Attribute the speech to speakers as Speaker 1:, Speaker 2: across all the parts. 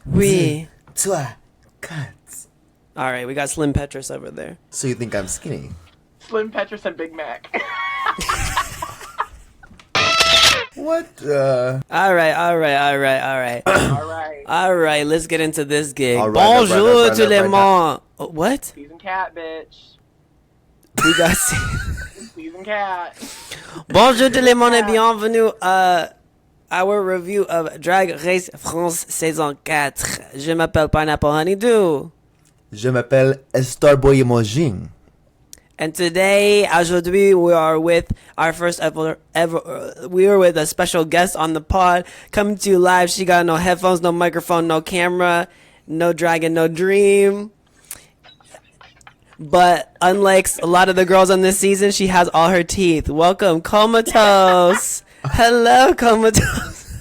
Speaker 1: Oui.
Speaker 2: Toi, cuts.
Speaker 1: All right, we got Slim Petrus over there.
Speaker 2: So you think I'm skinny?
Speaker 3: Slim Petrus and Big Mac.
Speaker 2: What?
Speaker 1: All right.
Speaker 3: All right.
Speaker 1: All right, let's get into this gig.
Speaker 2: All right,
Speaker 1: Bonjour
Speaker 2: right,
Speaker 1: tout le
Speaker 2: right.
Speaker 1: monde. What?
Speaker 3: Season cat, bitch.
Speaker 1: We got
Speaker 3: Season cat.
Speaker 1: Bonjour tout le monde et bienvenue à our review of Drag Race France saison 4. Je m'appelle Pineapple Honeydew.
Speaker 2: Je m'appelle Starboy Emojing.
Speaker 1: And today, aujourd'hui, we are with our first ever we are with a special guest on the pod, coming to you live. She got no headphones, no microphone, no camera, no dragon, no dream. But unlike a lot of the girls on this season, she has all her teeth. Welcome, Comatose. Hello, Comatose.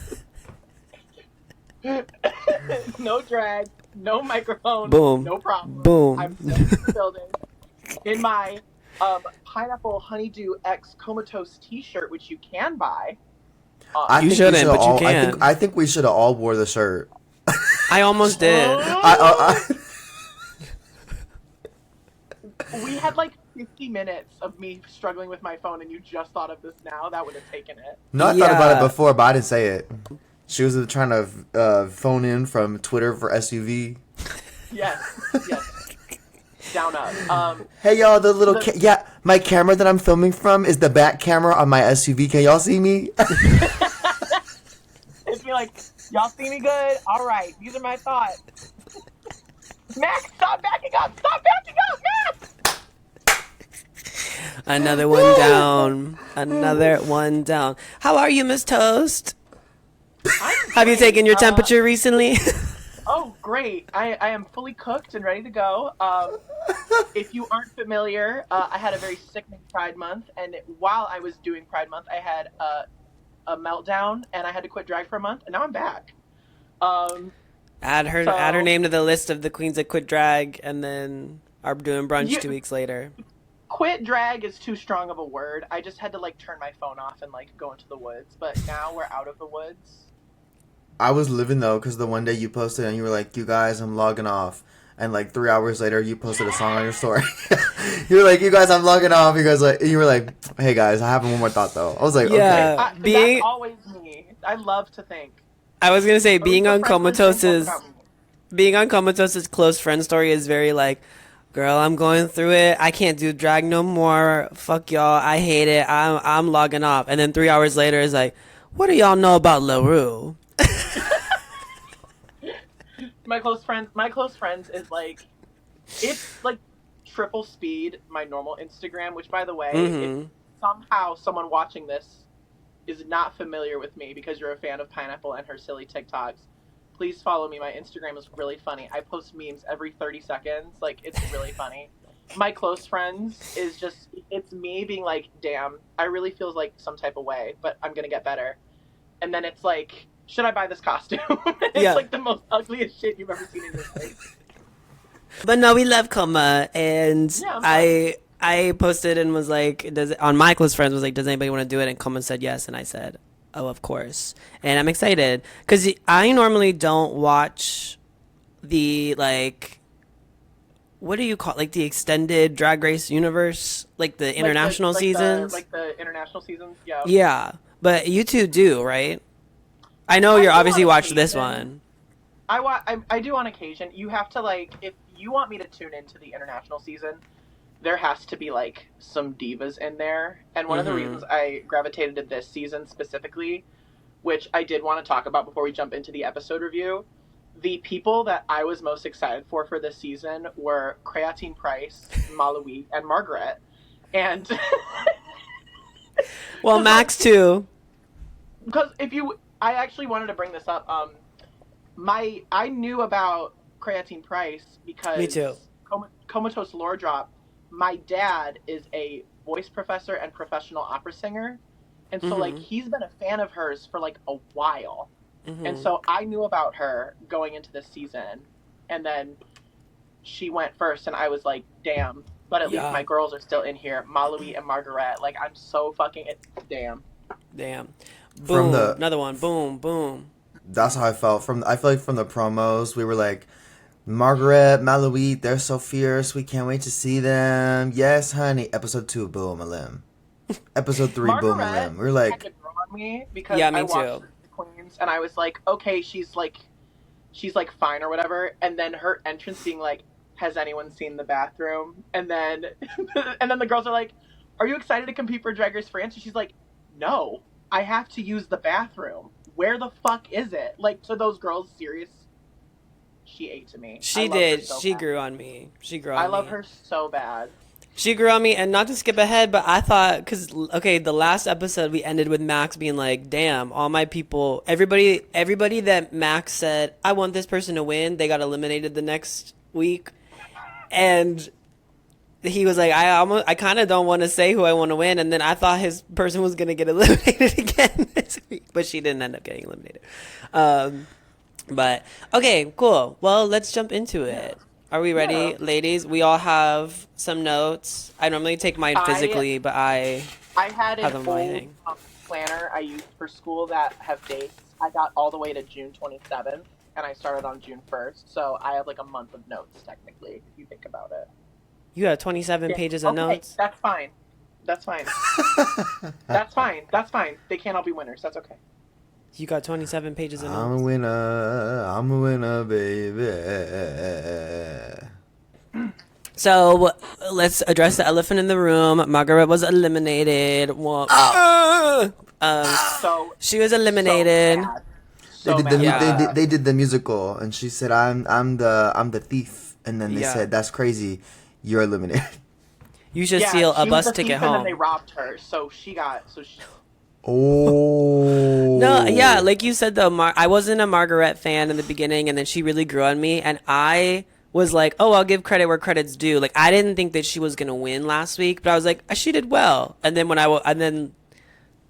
Speaker 3: No drag, no microphone,
Speaker 1: Boom.
Speaker 3: no problem.
Speaker 1: Boom.
Speaker 3: I'm still in the building in my Pineapple Honeydew X Comatose t-shirt, which you can buy.
Speaker 1: You shouldn't, but you can.
Speaker 2: I think we should have all wore the shirt.
Speaker 1: I almost did.
Speaker 3: We had like 50 minutes of me struggling with my phone, and you just thought of this now. That would have taken it.
Speaker 2: No, I thought about it before, but I didn't say it. She was trying to phone in from Twitter for SUV.
Speaker 3: Yes. Down up.
Speaker 2: Hey y'all, the little my camera that I'm filming from is the back camera on my SUV. Can y'all see me?
Speaker 3: It's me like, y'all see me good? All right, these are my thoughts. Max, stop backing up! Max!
Speaker 1: Another one down. Another one down. How are you, Miss Toast? Have you taken your temperature recently?
Speaker 3: Oh, great. I am fully cooked and ready to go. If you aren't familiar, I had a very sickening Pride Month, and while I was doing Pride Month, I had a meltdown, and I had to quit drag for a month, and now I'm back.
Speaker 1: Add her name to the list of the queens that quit drag, and then are doing brunch 2 weeks later.
Speaker 3: Quit drag is too strong of a word. I just had to turn my phone off and go into the woods, but now we're out of the woods.
Speaker 2: I was living though, because the one day you posted and you were like, "You guys, I'm logging off," and 3 hours later you posted a song on your story. You were like, "You guys, I'm logging off." You were like, "Hey guys, I have one more thought though." I was like,
Speaker 1: yeah,
Speaker 2: "Okay."
Speaker 3: That's always me. I love to think.
Speaker 1: I was gonna say being on Comatose's close friend story is very girl, I'm going through it. I can't do drag no more. Fuck y'all. I hate it. I'm logging off. And then 3 hours later, it's like, what do y'all know about LaRue?
Speaker 3: My close friends is it's triple speed my normal Instagram, which by the way, if somehow someone watching this is not familiar with me because you're a fan of Pineapple and her silly TikToks, please follow me. My Instagram is really funny. I post memes every 30 seconds. It's really funny. My close friends is just, it's me being like, damn, I really feels some type of way, but I'm going to get better. And then it's should I buy this costume? It's the most ugliest shit you've ever seen in your face.
Speaker 1: But no, we love Coma. And I posted and was like, on my close friends was like, does anybody want to do it? And Coma said yes. And I said, oh, of course. And I'm excited because I normally don't watch the what do you call it? The extended Drag Race universe, the international seasons,
Speaker 3: the international seasons. Yeah.
Speaker 1: Yeah, but you two do, right? I know you're obviously watched this one.
Speaker 3: I do on occasion. You have to if you want me to tune into the international season, there has to be some divas in there. And one of the reasons I gravitated to this season specifically, which I did want to talk about before we jump into the episode review, the people that I was most excited for this season were Creatine Price, Malawi, and Margaret. And
Speaker 1: well, Max too.
Speaker 3: Because I actually wanted to bring this up. I knew about Creatine Price because
Speaker 1: me too.
Speaker 3: Comatose Lore Drop. My dad is a voice professor and professional opera singer, and so he's been a fan of hers for a while, and so I knew about her going into this season, and then she went first, and I was like, damn. But at least my girls are still in here, Malawi and Margaret. I'm so fucking damn.
Speaker 1: Boom. Another one. Boom.
Speaker 2: that's how I felt from. I feel like from the promos, we were like, Margaret, Malouite, they're so fierce. We can't wait to see them. Yes, honey. Episode 2, boom, a limb. Episode 3, boom, a
Speaker 3: Margaret
Speaker 2: limb. We were like,
Speaker 3: kind of grew on me because
Speaker 1: Yeah, me
Speaker 3: I watched
Speaker 1: too.
Speaker 3: the Queens and I was like, okay, she's like fine or whatever, and then her entrance being like, has anyone seen the bathroom? And then and then the girls are like, are you excited to compete for Drag Race France? And she's like, no, I have to use the bathroom. Where the fuck is it? Like, to those girls, serious, she ate to me.
Speaker 1: She did. She grew on me. She grew on me.
Speaker 3: I love her so bad.
Speaker 1: She grew on me, and not to skip ahead, but I thought, because, okay, the last episode we ended with Max being like, damn, all my people, everybody that Max said, I want this person to win, they got eliminated the next week. And he was like, I kind of don't want to say who I want to win. And then I thought his person was going to get eliminated again this week, but she didn't end up getting eliminated. But, okay, cool. Well, let's jump into it. Are we ready,
Speaker 3: Yeah.
Speaker 1: ladies? We all have some notes. I normally take mine physically, but I
Speaker 3: had
Speaker 1: have
Speaker 3: an
Speaker 1: them on my
Speaker 3: old
Speaker 1: thing.
Speaker 3: planner I used for school that have dates. I got all the way to June 27th, and I started on June 1st, so I have like a month of notes, technically, if you think about it.
Speaker 1: You have 27 pages of
Speaker 3: Okay,
Speaker 1: notes?
Speaker 3: that's fine. That's fine. That's fine. That's fine. They can't all be winners. That's okay.
Speaker 1: You got 27 pages of
Speaker 2: I'm a
Speaker 1: notes?
Speaker 2: winner, baby.
Speaker 1: So let's address the elephant in the room. Margaret was eliminated. Well,
Speaker 3: So
Speaker 1: she was eliminated.
Speaker 3: So mad.
Speaker 1: Yeah.
Speaker 2: They did the musical, and she said, I'm the thief," and then they
Speaker 1: Yeah.
Speaker 2: said, "That's crazy, you're eliminated."
Speaker 1: You should
Speaker 3: Yeah,
Speaker 1: steal a
Speaker 3: she
Speaker 1: bus
Speaker 3: was a
Speaker 1: ticket
Speaker 3: thief, and then
Speaker 1: home.
Speaker 3: they robbed her, so she.
Speaker 2: Oh
Speaker 1: No, yeah, like you said though, I wasn't a Margaret fan in the beginning, and then she really grew on me, and I was like, oh, I'll give credit where credit's due. Like, I didn't think that she was gonna win last week, but I was like, she did well. And then and then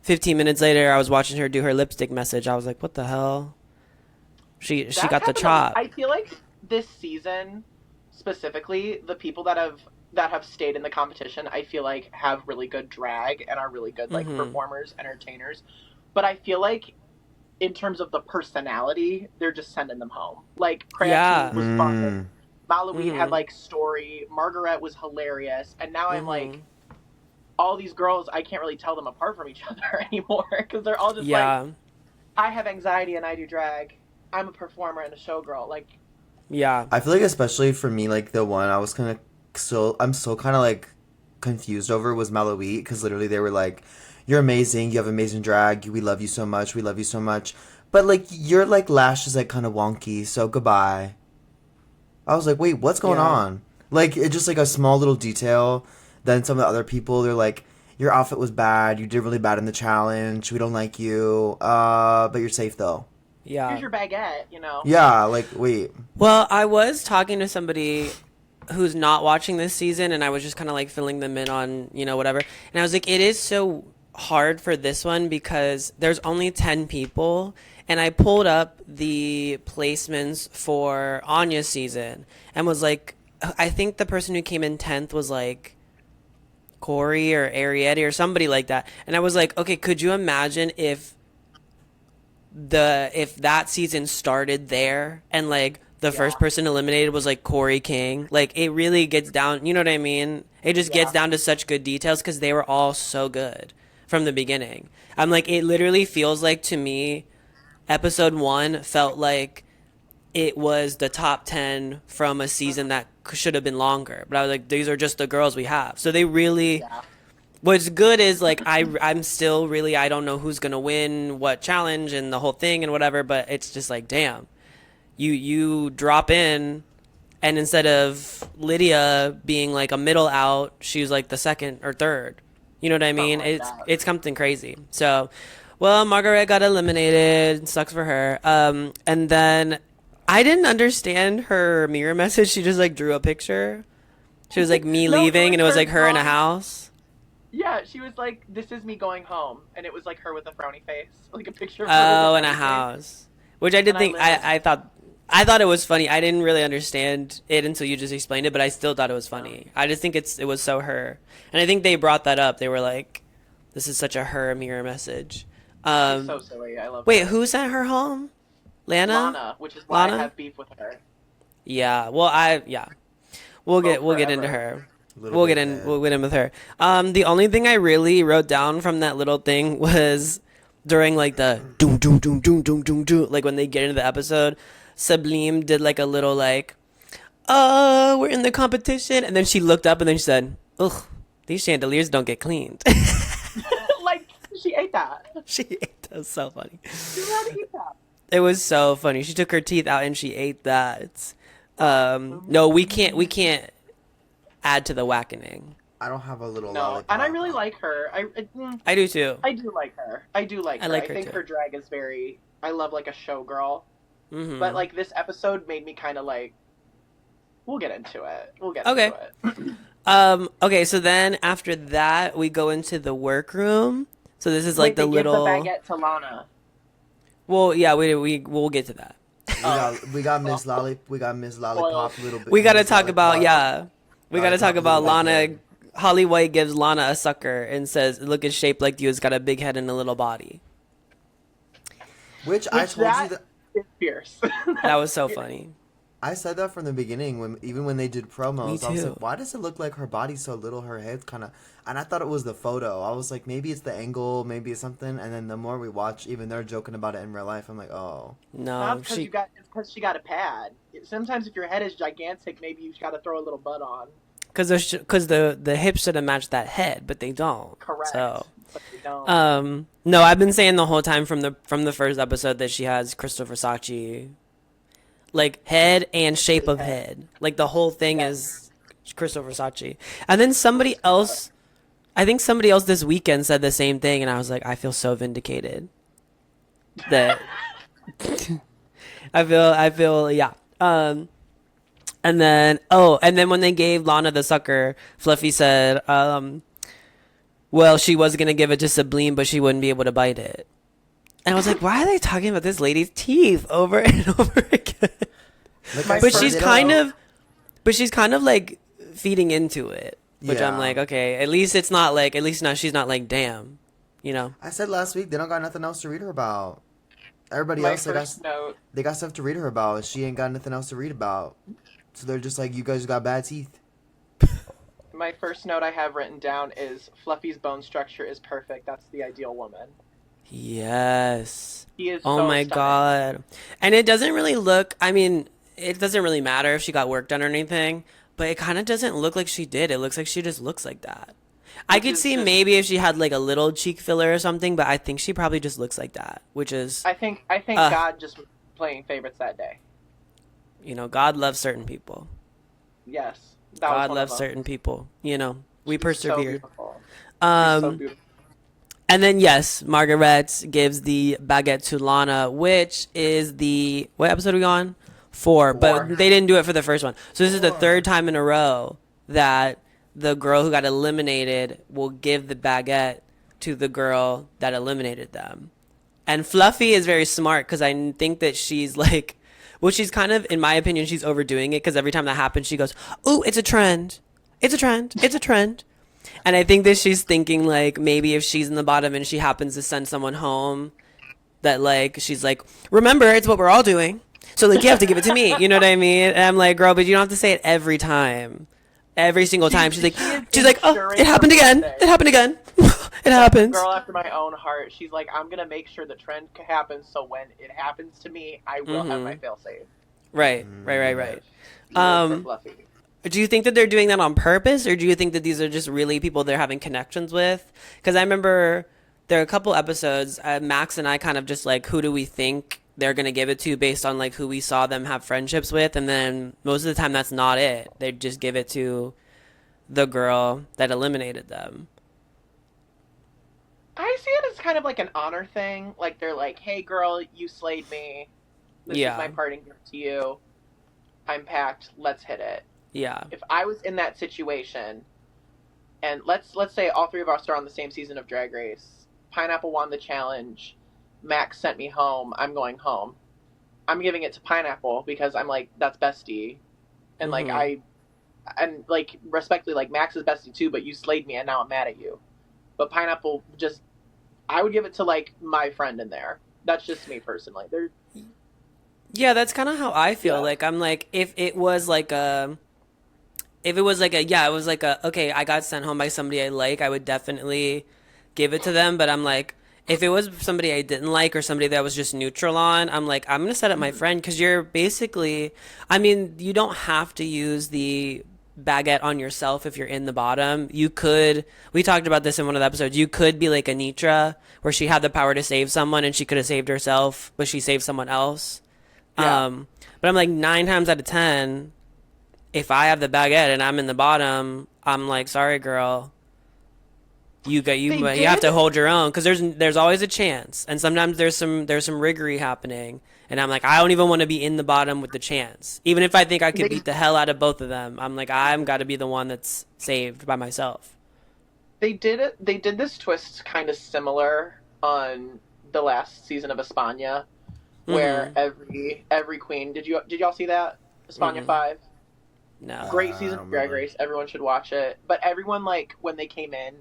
Speaker 1: 15 minutes later, I was watching her do her lipstick message. I was like, what the hell? She
Speaker 3: That
Speaker 1: got the
Speaker 3: happened
Speaker 1: chop.
Speaker 3: I feel like this season, specifically, the people that have stayed in the competition, I feel like have really good drag and are really good like performers, entertainers. But I feel like in terms of the personality, they're just sending them home. Like Crabtree was fun. Malouite had like story. Margaret was hilarious, and now I'm like, all these girls, I can't really tell them apart from each other anymore because they're all just like, I have anxiety and I do drag. I'm a performer and a showgirl. Like,
Speaker 1: Yeah.
Speaker 2: I feel like especially for me, like the one I was I'm still kind of like confused over was Malouite, because literally they were like, "You're amazing. You have amazing drag. We love you so much. We love you so much." But like your like lash is like kind of wonky. So goodbye. I was like, wait, what's going on? Like it's just like a small little detail. Then some of the other people, they're like, your outfit was bad. You did really bad in the challenge. We don't like you. But you're safe though.
Speaker 1: Yeah.
Speaker 3: here's your baguette, you know?
Speaker 2: Yeah, like wait.
Speaker 1: Well, I was talking to somebody who's not watching this season, and I was just kind of like filling them in on, whatever. And I was like, it is so hard for this one because there's only 10 people. And I pulled up the placements for Anya's season and was like, I think the person who came in 10th was like Corey or Arietti or somebody like that. And I was like, okay, could you imagine if that season started there and like the first person eliminated was like Corey King? Like it really gets down, you know what I mean? It just gets down to such good details because they were all so good from the beginning. I'm like, it literally feels like to me, episode 1 felt like it was the top 10 from a season that should have been longer. But I was like, these are just the girls we have. So they really... What's good is like I'm still really, I don't know who's gonna win what challenge and the whole thing and whatever, but it's just like, damn, you drop in, and instead of Lydia being like a middle out, she was like the second or third. You know what I mean?
Speaker 3: Like
Speaker 1: It's something crazy. So, well, Margaret got eliminated. Sucks for her. And then I didn't understand her mirror message. She just like drew a picture. She was like me leaving, and it was like her in a house.
Speaker 3: Yeah, she was like, "This is me going home," and it was like her with a frowny face, like a picture of her.
Speaker 1: Oh, in a house, which I did think I thought it was funny. I didn't really understand it until you just explained it, but I still thought it was funny. I just think it was so her, and I think they brought that up. They were like, "This is such a her mirror message."
Speaker 3: So silly. I love.
Speaker 1: Wait, who sent her home? Lana,
Speaker 3: which is why I
Speaker 1: Lana.
Speaker 3: have beef with her.
Speaker 1: Yeah. Well, we'll get into her.
Speaker 2: A little bit, man.
Speaker 1: We'll get in with her. The only thing I really wrote down from that little thing was during like the doom doom doom doom doom doom doom, like when they get into the episode, Sublime did like a little like, we're in the competition, and then she looked up and then she said, ugh, these chandeliers don't get cleaned.
Speaker 3: Like, she ate that.
Speaker 1: She ate that. Was so funny.
Speaker 3: She had to eat that.
Speaker 1: It was so funny. She took her teeth out and she ate that. No, we can't add to the wackening.
Speaker 2: I don't have a little
Speaker 3: No,
Speaker 2: lollipop.
Speaker 3: and I really like her.
Speaker 1: I do too.
Speaker 3: I do like her. I do like her.
Speaker 1: like
Speaker 3: I
Speaker 1: her
Speaker 3: think
Speaker 1: too.
Speaker 3: her drag is very. I love like a showgirl.
Speaker 1: Mm-hmm.
Speaker 3: But like this episode made me kind of like. We'll get into it.
Speaker 1: Okay.
Speaker 3: Into it.
Speaker 1: Okay, so then after that we go into the workroom. So this is like
Speaker 3: Wait,
Speaker 1: the
Speaker 3: they
Speaker 1: little
Speaker 3: give the baguette to Lana.
Speaker 1: Well, yeah, we'll get to that.
Speaker 2: We got Miss Lollipop. Little bit.
Speaker 1: We got to
Speaker 2: Miss
Speaker 1: talk about
Speaker 2: Lollipop.
Speaker 1: We got to talk about
Speaker 2: Lollipop,
Speaker 1: Lana.
Speaker 2: little
Speaker 1: Holly White gives Lana a sucker and says, "Look, it's shaped like you. It's got a big head and a little body."
Speaker 2: Which I told you that.
Speaker 3: It's fierce.
Speaker 1: That was so funny.
Speaker 2: I said that from the beginning even when they did promos.
Speaker 1: Me
Speaker 2: I was
Speaker 1: too.
Speaker 2: like, why does it look like her body's so little, her head's kind of, and I thought it was the photo. I was like, maybe it's the angle, maybe it's something. And then the more we watch, even they're joking about it in real life. I'm like, oh,
Speaker 1: No,
Speaker 3: It's because she got a pad. Sometimes if your head is gigantic, maybe you got to throw a little butt on.
Speaker 1: because the hips should have matched that head, but they don't.
Speaker 3: Correct.
Speaker 1: So,
Speaker 3: But you don't.
Speaker 1: no, I've been saying the whole time from the first episode that she has Crystal Versace, like head and shape of head. Like the whole thing is Crystal Versace. And then somebody else, I think somebody else this weekend said the same thing, and I was like, I feel so vindicated. That I feel yeah. And then when they gave Lana the sucker, Fluffy said, well, she was gonna give it to Sublime, but she wouldn't be able to bite it. And I was like, why are they talking about this lady's teeth over and over again? But she's kind of like feeding into it, which I'm
Speaker 2: Yeah.
Speaker 1: like, okay, at least she's not like, damn, you know.
Speaker 2: I said last week they don't got nothing else to read her about. Everybody
Speaker 3: My
Speaker 2: else
Speaker 3: first note.
Speaker 2: they got stuff to read her about. She ain't got nothing else to read about. So they're just like, you guys got bad teeth.
Speaker 3: My first note I have written down is Fluffy's bone structure is perfect. That's the ideal woman.
Speaker 1: Yes.
Speaker 3: He is.
Speaker 1: Oh
Speaker 3: so
Speaker 1: my
Speaker 3: stunning.
Speaker 1: god. And it doesn't really look. I mean, it doesn't really matter if she got work done or anything, but it kind of doesn't look like she did. It looks like she just looks like that. I could see maybe if she had like a little cheek filler or something, but I think she probably just looks like that, which is,
Speaker 3: I think God just was playing favorites that day.
Speaker 1: you know, God loves certain people.
Speaker 3: Yes. That
Speaker 1: God
Speaker 3: was
Speaker 1: loves
Speaker 3: one of them.
Speaker 1: certain people. You know, we
Speaker 3: She's so
Speaker 1: persevere.
Speaker 3: beautiful. She's so beautiful.
Speaker 1: And then yes, Margaret gives the baguette to Lana, which is what episode are we on? 4. But they didn't do it for the first one. So this is the 3rd time in a row that the girl who got eliminated will give the baguette to the girl that eliminated them. And Fluffy is very smart because I think that she's like, well, she's kind of, in my opinion, she's overdoing it because every time that happens, she goes, "Ooh, it's a trend. It's a trend. It's a trend." And I think that she's thinking like maybe if she's in the bottom and she happens to send someone home, that like she's like, remember, it's what we're all doing. So like you have to give it to me. You know what I mean? And I'm like, girl, but you don't have to say it every time. Every single time. She's like, oh, it happened again. It happened again. It happens.
Speaker 3: Girl after my own heart. She's like, I'm gonna make sure the trend happens so when it happens to me, I will have my fail safe.
Speaker 1: Right.
Speaker 3: For Fluffy.
Speaker 1: Do you think that they're doing that on purpose, or do you think that these are just really people they're having connections with? Because I remember there are a couple episodes, Max and I kind of just like, who do we think they're going to give it to based on like who we saw them have friendships with? And then most of the time that's not it. They just give it to the girl that eliminated them.
Speaker 3: I see it as kind of like an honor thing. Like they're like, hey girl, you slayed me. This is my parting gift to you. I'm packed. Let's hit it.
Speaker 1: Yeah.
Speaker 3: If I was in that situation, and let's say all 3 of us are on the same season of Drag Race, Pineapple won the challenge, Max sent me home, I'm going home. I'm giving it to Pineapple because I'm like, that's bestie. And like like respectfully, like Max is bestie too, but you slayed me and now I'm mad at you. But Pineapple I would give it to like my friend in there. That's just me personally.
Speaker 1: Yeah, that's kind of how I feel.
Speaker 3: Yeah.
Speaker 1: Like I'm like if it was like a yeah, it was like a okay, I got sent home by somebody I like, I would definitely give it to them. But I'm like, if it was somebody I didn't like or somebody that was just neutral on, I'm like, I'm gonna set up my friend because you're basically, I mean, you don't have to use the baguette on yourself if you're in the bottom. You could, we talked about this in one of the episodes, you could be like Anitra, where she had the power to save someone and she could have saved herself, but she saved someone else.
Speaker 3: Yeah.
Speaker 1: But I'm like 9 times out of 10, if I have the baguette and I'm in the bottom, I'm like, sorry, girl,
Speaker 3: They
Speaker 1: you have
Speaker 3: did.
Speaker 1: to hold your own because there's always a chance, and sometimes there's some riggery happening, and I'm like, I don't even want to be in the bottom with the chance, even if I think I could
Speaker 3: They
Speaker 1: beat the hell out of both of them. I'm like, I'm got to be the one that's saved by myself.
Speaker 3: they did it. They did this twist kind of similar on the last season of España, where
Speaker 1: Mm-hmm.
Speaker 3: every queen. Did y'all see that España
Speaker 1: Mm-mm.
Speaker 3: 5?
Speaker 1: No.
Speaker 3: Great
Speaker 2: I
Speaker 3: season
Speaker 2: don't
Speaker 3: of Drag
Speaker 2: remember.
Speaker 3: Race. Everyone should watch it. But everyone, like, when they came in,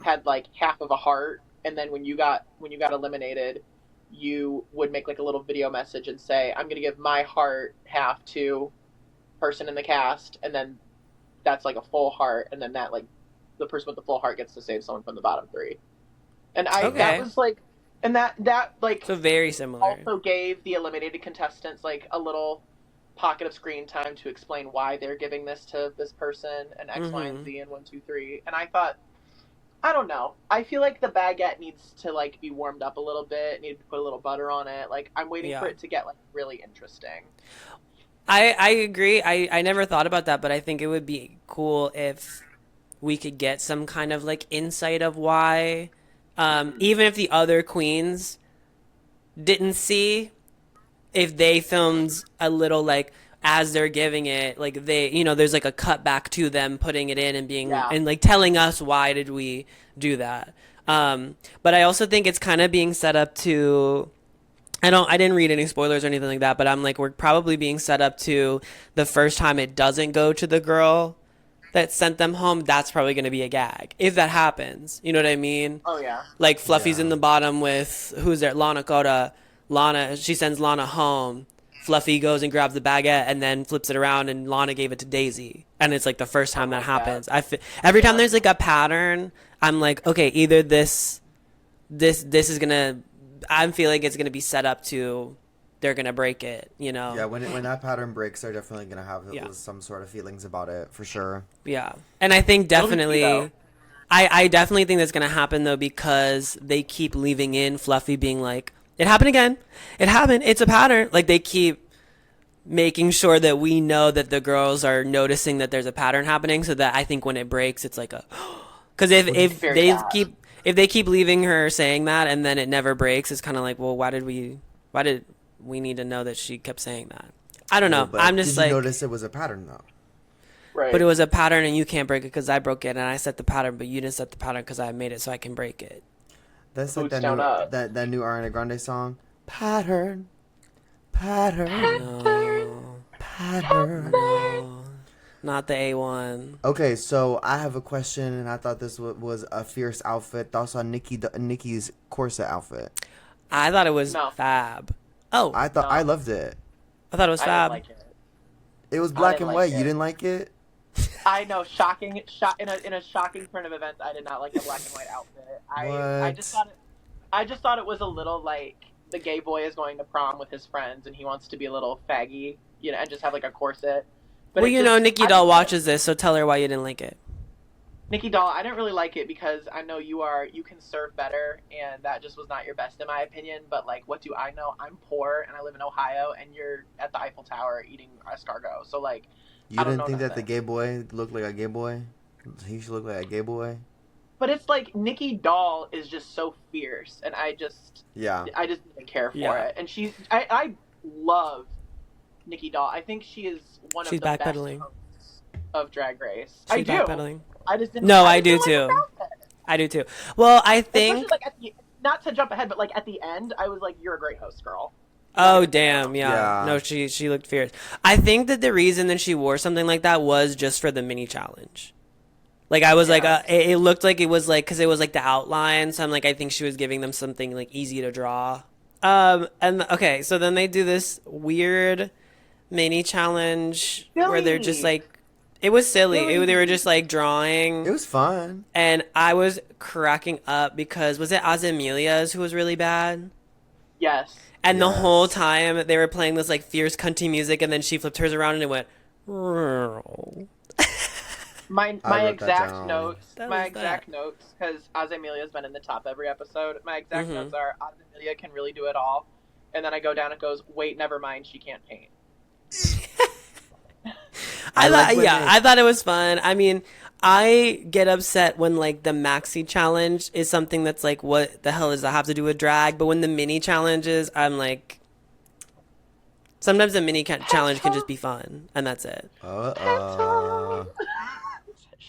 Speaker 3: had like half of a heart, and then when you got eliminated, you would make like a little video message and say, "I'm gonna give my heart half to person in the cast," and then that's like a full heart, and then that like the person with the full heart gets to save someone from the bottom three. And I that
Speaker 1: Okay.
Speaker 3: was like, and that like
Speaker 1: So very similar.
Speaker 3: also gave the eliminated contestants like a little pocket of screen time to explain why they're giving this to this person and X, Y, and
Speaker 1: Mm-hmm.
Speaker 3: Z and 1, 2, 3. And I thought, I don't know. I feel like the baguette needs to like be warmed up a little bit. Need to put a little butter on it. Like I'm waiting for
Speaker 1: Yeah.
Speaker 3: it to get like really interesting.
Speaker 1: I agree. I never thought about that, but I think it would be cool if we could get some kind of like insight of why, even if the other queens didn't see, if they filmed a little like as they're giving it, like they, there's like a cut back to them putting it in and being
Speaker 3: Yeah.
Speaker 1: and like telling us why did we do that. But I also think it's kind of being set up to. I didn't read any spoilers or anything like that, but I'm like, we're probably being set up to the first time it doesn't go to the girl that sent them home, that's probably going to be a gag if that happens. You know what I mean?
Speaker 3: Oh yeah.
Speaker 1: Like Fluffy's in
Speaker 2: Yeah.
Speaker 1: the bottom with who's there? Lana Coda. Lana, she sends Lana home. Fluffy goes and grabs the baguette and then flips it around, and Lana gave it to Daisy. And it's like the first time
Speaker 3: Something
Speaker 1: that
Speaker 3: like that.
Speaker 1: happens. Every time
Speaker 3: Yeah.
Speaker 1: there's like a pattern, I'm like, okay, either this is gonna. I'm feeling it's gonna be set up to, they're gonna break it.
Speaker 2: Yeah, when that pattern breaks, they're definitely gonna have
Speaker 1: Yeah.
Speaker 2: some sort of feelings about it for sure.
Speaker 1: Yeah. And I think
Speaker 3: It'll be cute, though.
Speaker 1: definitely I definitely think that's gonna happen though, because they keep leaving in Fluffy being like, it happened again. It happened. It's a pattern. Like they keep making sure that we know that the girls are noticing that there's a pattern happening, so that I think when it breaks it's like a because if
Speaker 3: Very
Speaker 1: they
Speaker 3: bad.
Speaker 1: keep leaving her saying that and then it never breaks, it's kind of like, well, why did we need to know that she kept saying that? I don't
Speaker 2: Well,
Speaker 1: know. I'm
Speaker 2: but
Speaker 1: just
Speaker 2: did you
Speaker 1: like,
Speaker 2: notice it was a pattern though?
Speaker 3: Right.
Speaker 1: but it was a pattern and you can't break it because I broke it and I set the pattern, but you didn't set the pattern because I made it so I can break it.
Speaker 2: That's like
Speaker 3: Boots down up.
Speaker 2: that new Ariana Grande song. Pattern, pattern,
Speaker 1: No,
Speaker 2: pattern.
Speaker 1: no, not the A1.
Speaker 2: Okay, so I have a question, and I thought this was a fierce outfit. Thoughts on Nikki's corset outfit?
Speaker 1: I thought it was
Speaker 3: No.
Speaker 1: fab. Oh,
Speaker 3: No.
Speaker 2: I loved it.
Speaker 1: I thought it was
Speaker 3: I didn't
Speaker 1: fab.
Speaker 3: like it.
Speaker 2: It was
Speaker 3: I
Speaker 2: black
Speaker 3: didn't
Speaker 2: and
Speaker 3: like
Speaker 2: white. You
Speaker 3: it.
Speaker 2: didn't like it?
Speaker 3: I know, shocking. In a shocking turn of events, I did not like the black and white outfit. I just
Speaker 2: What?
Speaker 3: thought I just thought it was a little like the gay boy is going to prom with his friends and he wants to be a little faggy, and just have like a corset. But
Speaker 1: Well,
Speaker 3: it just,
Speaker 1: Nikki
Speaker 3: I
Speaker 1: Doll
Speaker 3: don't-
Speaker 1: watches this, so tell her why you didn't like it.
Speaker 3: Nikki Doll, I didn't really like it because I know you can serve better, and that just was not your best in my opinion. But like, what do I know? I'm poor and I live in Ohio, and you're at the Eiffel Tower eating escargot. So like,
Speaker 2: You
Speaker 3: I don't
Speaker 2: didn't
Speaker 3: know
Speaker 2: think that the
Speaker 3: nothing.
Speaker 2: gay boy looked like a gay boy? He should look like a gay boy?
Speaker 3: But it's like Nikki Doll is just so fierce, and I just
Speaker 2: Yeah.
Speaker 3: didn't care for
Speaker 1: Yeah.
Speaker 3: it. And I love Nikki Doll. I think she is one of
Speaker 1: She's
Speaker 3: the best
Speaker 1: backpedaling.
Speaker 3: hosts of Drag Race.
Speaker 1: She's
Speaker 3: I do.
Speaker 1: backpedaling.
Speaker 3: I just didn't.
Speaker 1: No,
Speaker 3: I
Speaker 1: I do
Speaker 3: just didn't like
Speaker 1: too.
Speaker 3: her outfit.
Speaker 1: I do too. Well, I
Speaker 3: Especially
Speaker 1: think.
Speaker 3: like not to jump ahead, but like at the end, I was like, "You're a great host, girl."
Speaker 1: Oh damn, yeah.
Speaker 2: Yeah.
Speaker 1: No, she looked fierce. I think that the reason that she wore something like that was just for the mini challenge. Like I was like,
Speaker 3: Yeah.
Speaker 1: it looked like it was like because it was like the outline. So I'm like, I think she was giving them something like easy to draw. And okay, so then they do this weird mini challenge where they're just
Speaker 3: Silly.
Speaker 1: like, it was silly. They were
Speaker 3: Silly.
Speaker 1: just like
Speaker 2: It
Speaker 1: drawing,
Speaker 2: was fun.
Speaker 1: and I was cracking up because was it Azamilia's who was really bad?
Speaker 3: Yes.
Speaker 1: And the whole
Speaker 2: Yes.
Speaker 1: time they were playing this like fierce cunty music, and then she flipped hers around and it went.
Speaker 3: My
Speaker 2: I
Speaker 3: my
Speaker 2: wrote that
Speaker 3: exact
Speaker 2: down.
Speaker 3: notes,
Speaker 1: That
Speaker 3: my
Speaker 1: was that.
Speaker 3: exact notes, because Azamilia's been in the top every episode. My exact
Speaker 1: Mm-hmm.
Speaker 3: notes are Azamelia can really do it all, and then I go down. It goes, wait, never mind, she can't paint.
Speaker 1: I
Speaker 2: like
Speaker 1: thought,
Speaker 2: when
Speaker 1: yeah,
Speaker 2: they-
Speaker 1: I thought it was fun. I mean, I get upset when like the maxi challenge is something that's like, what the hell does that have to do with drag? But when the mini challenges, I'm like, sometimes the mini challenge can just be fun, and that's it.
Speaker 2: Uh-uh.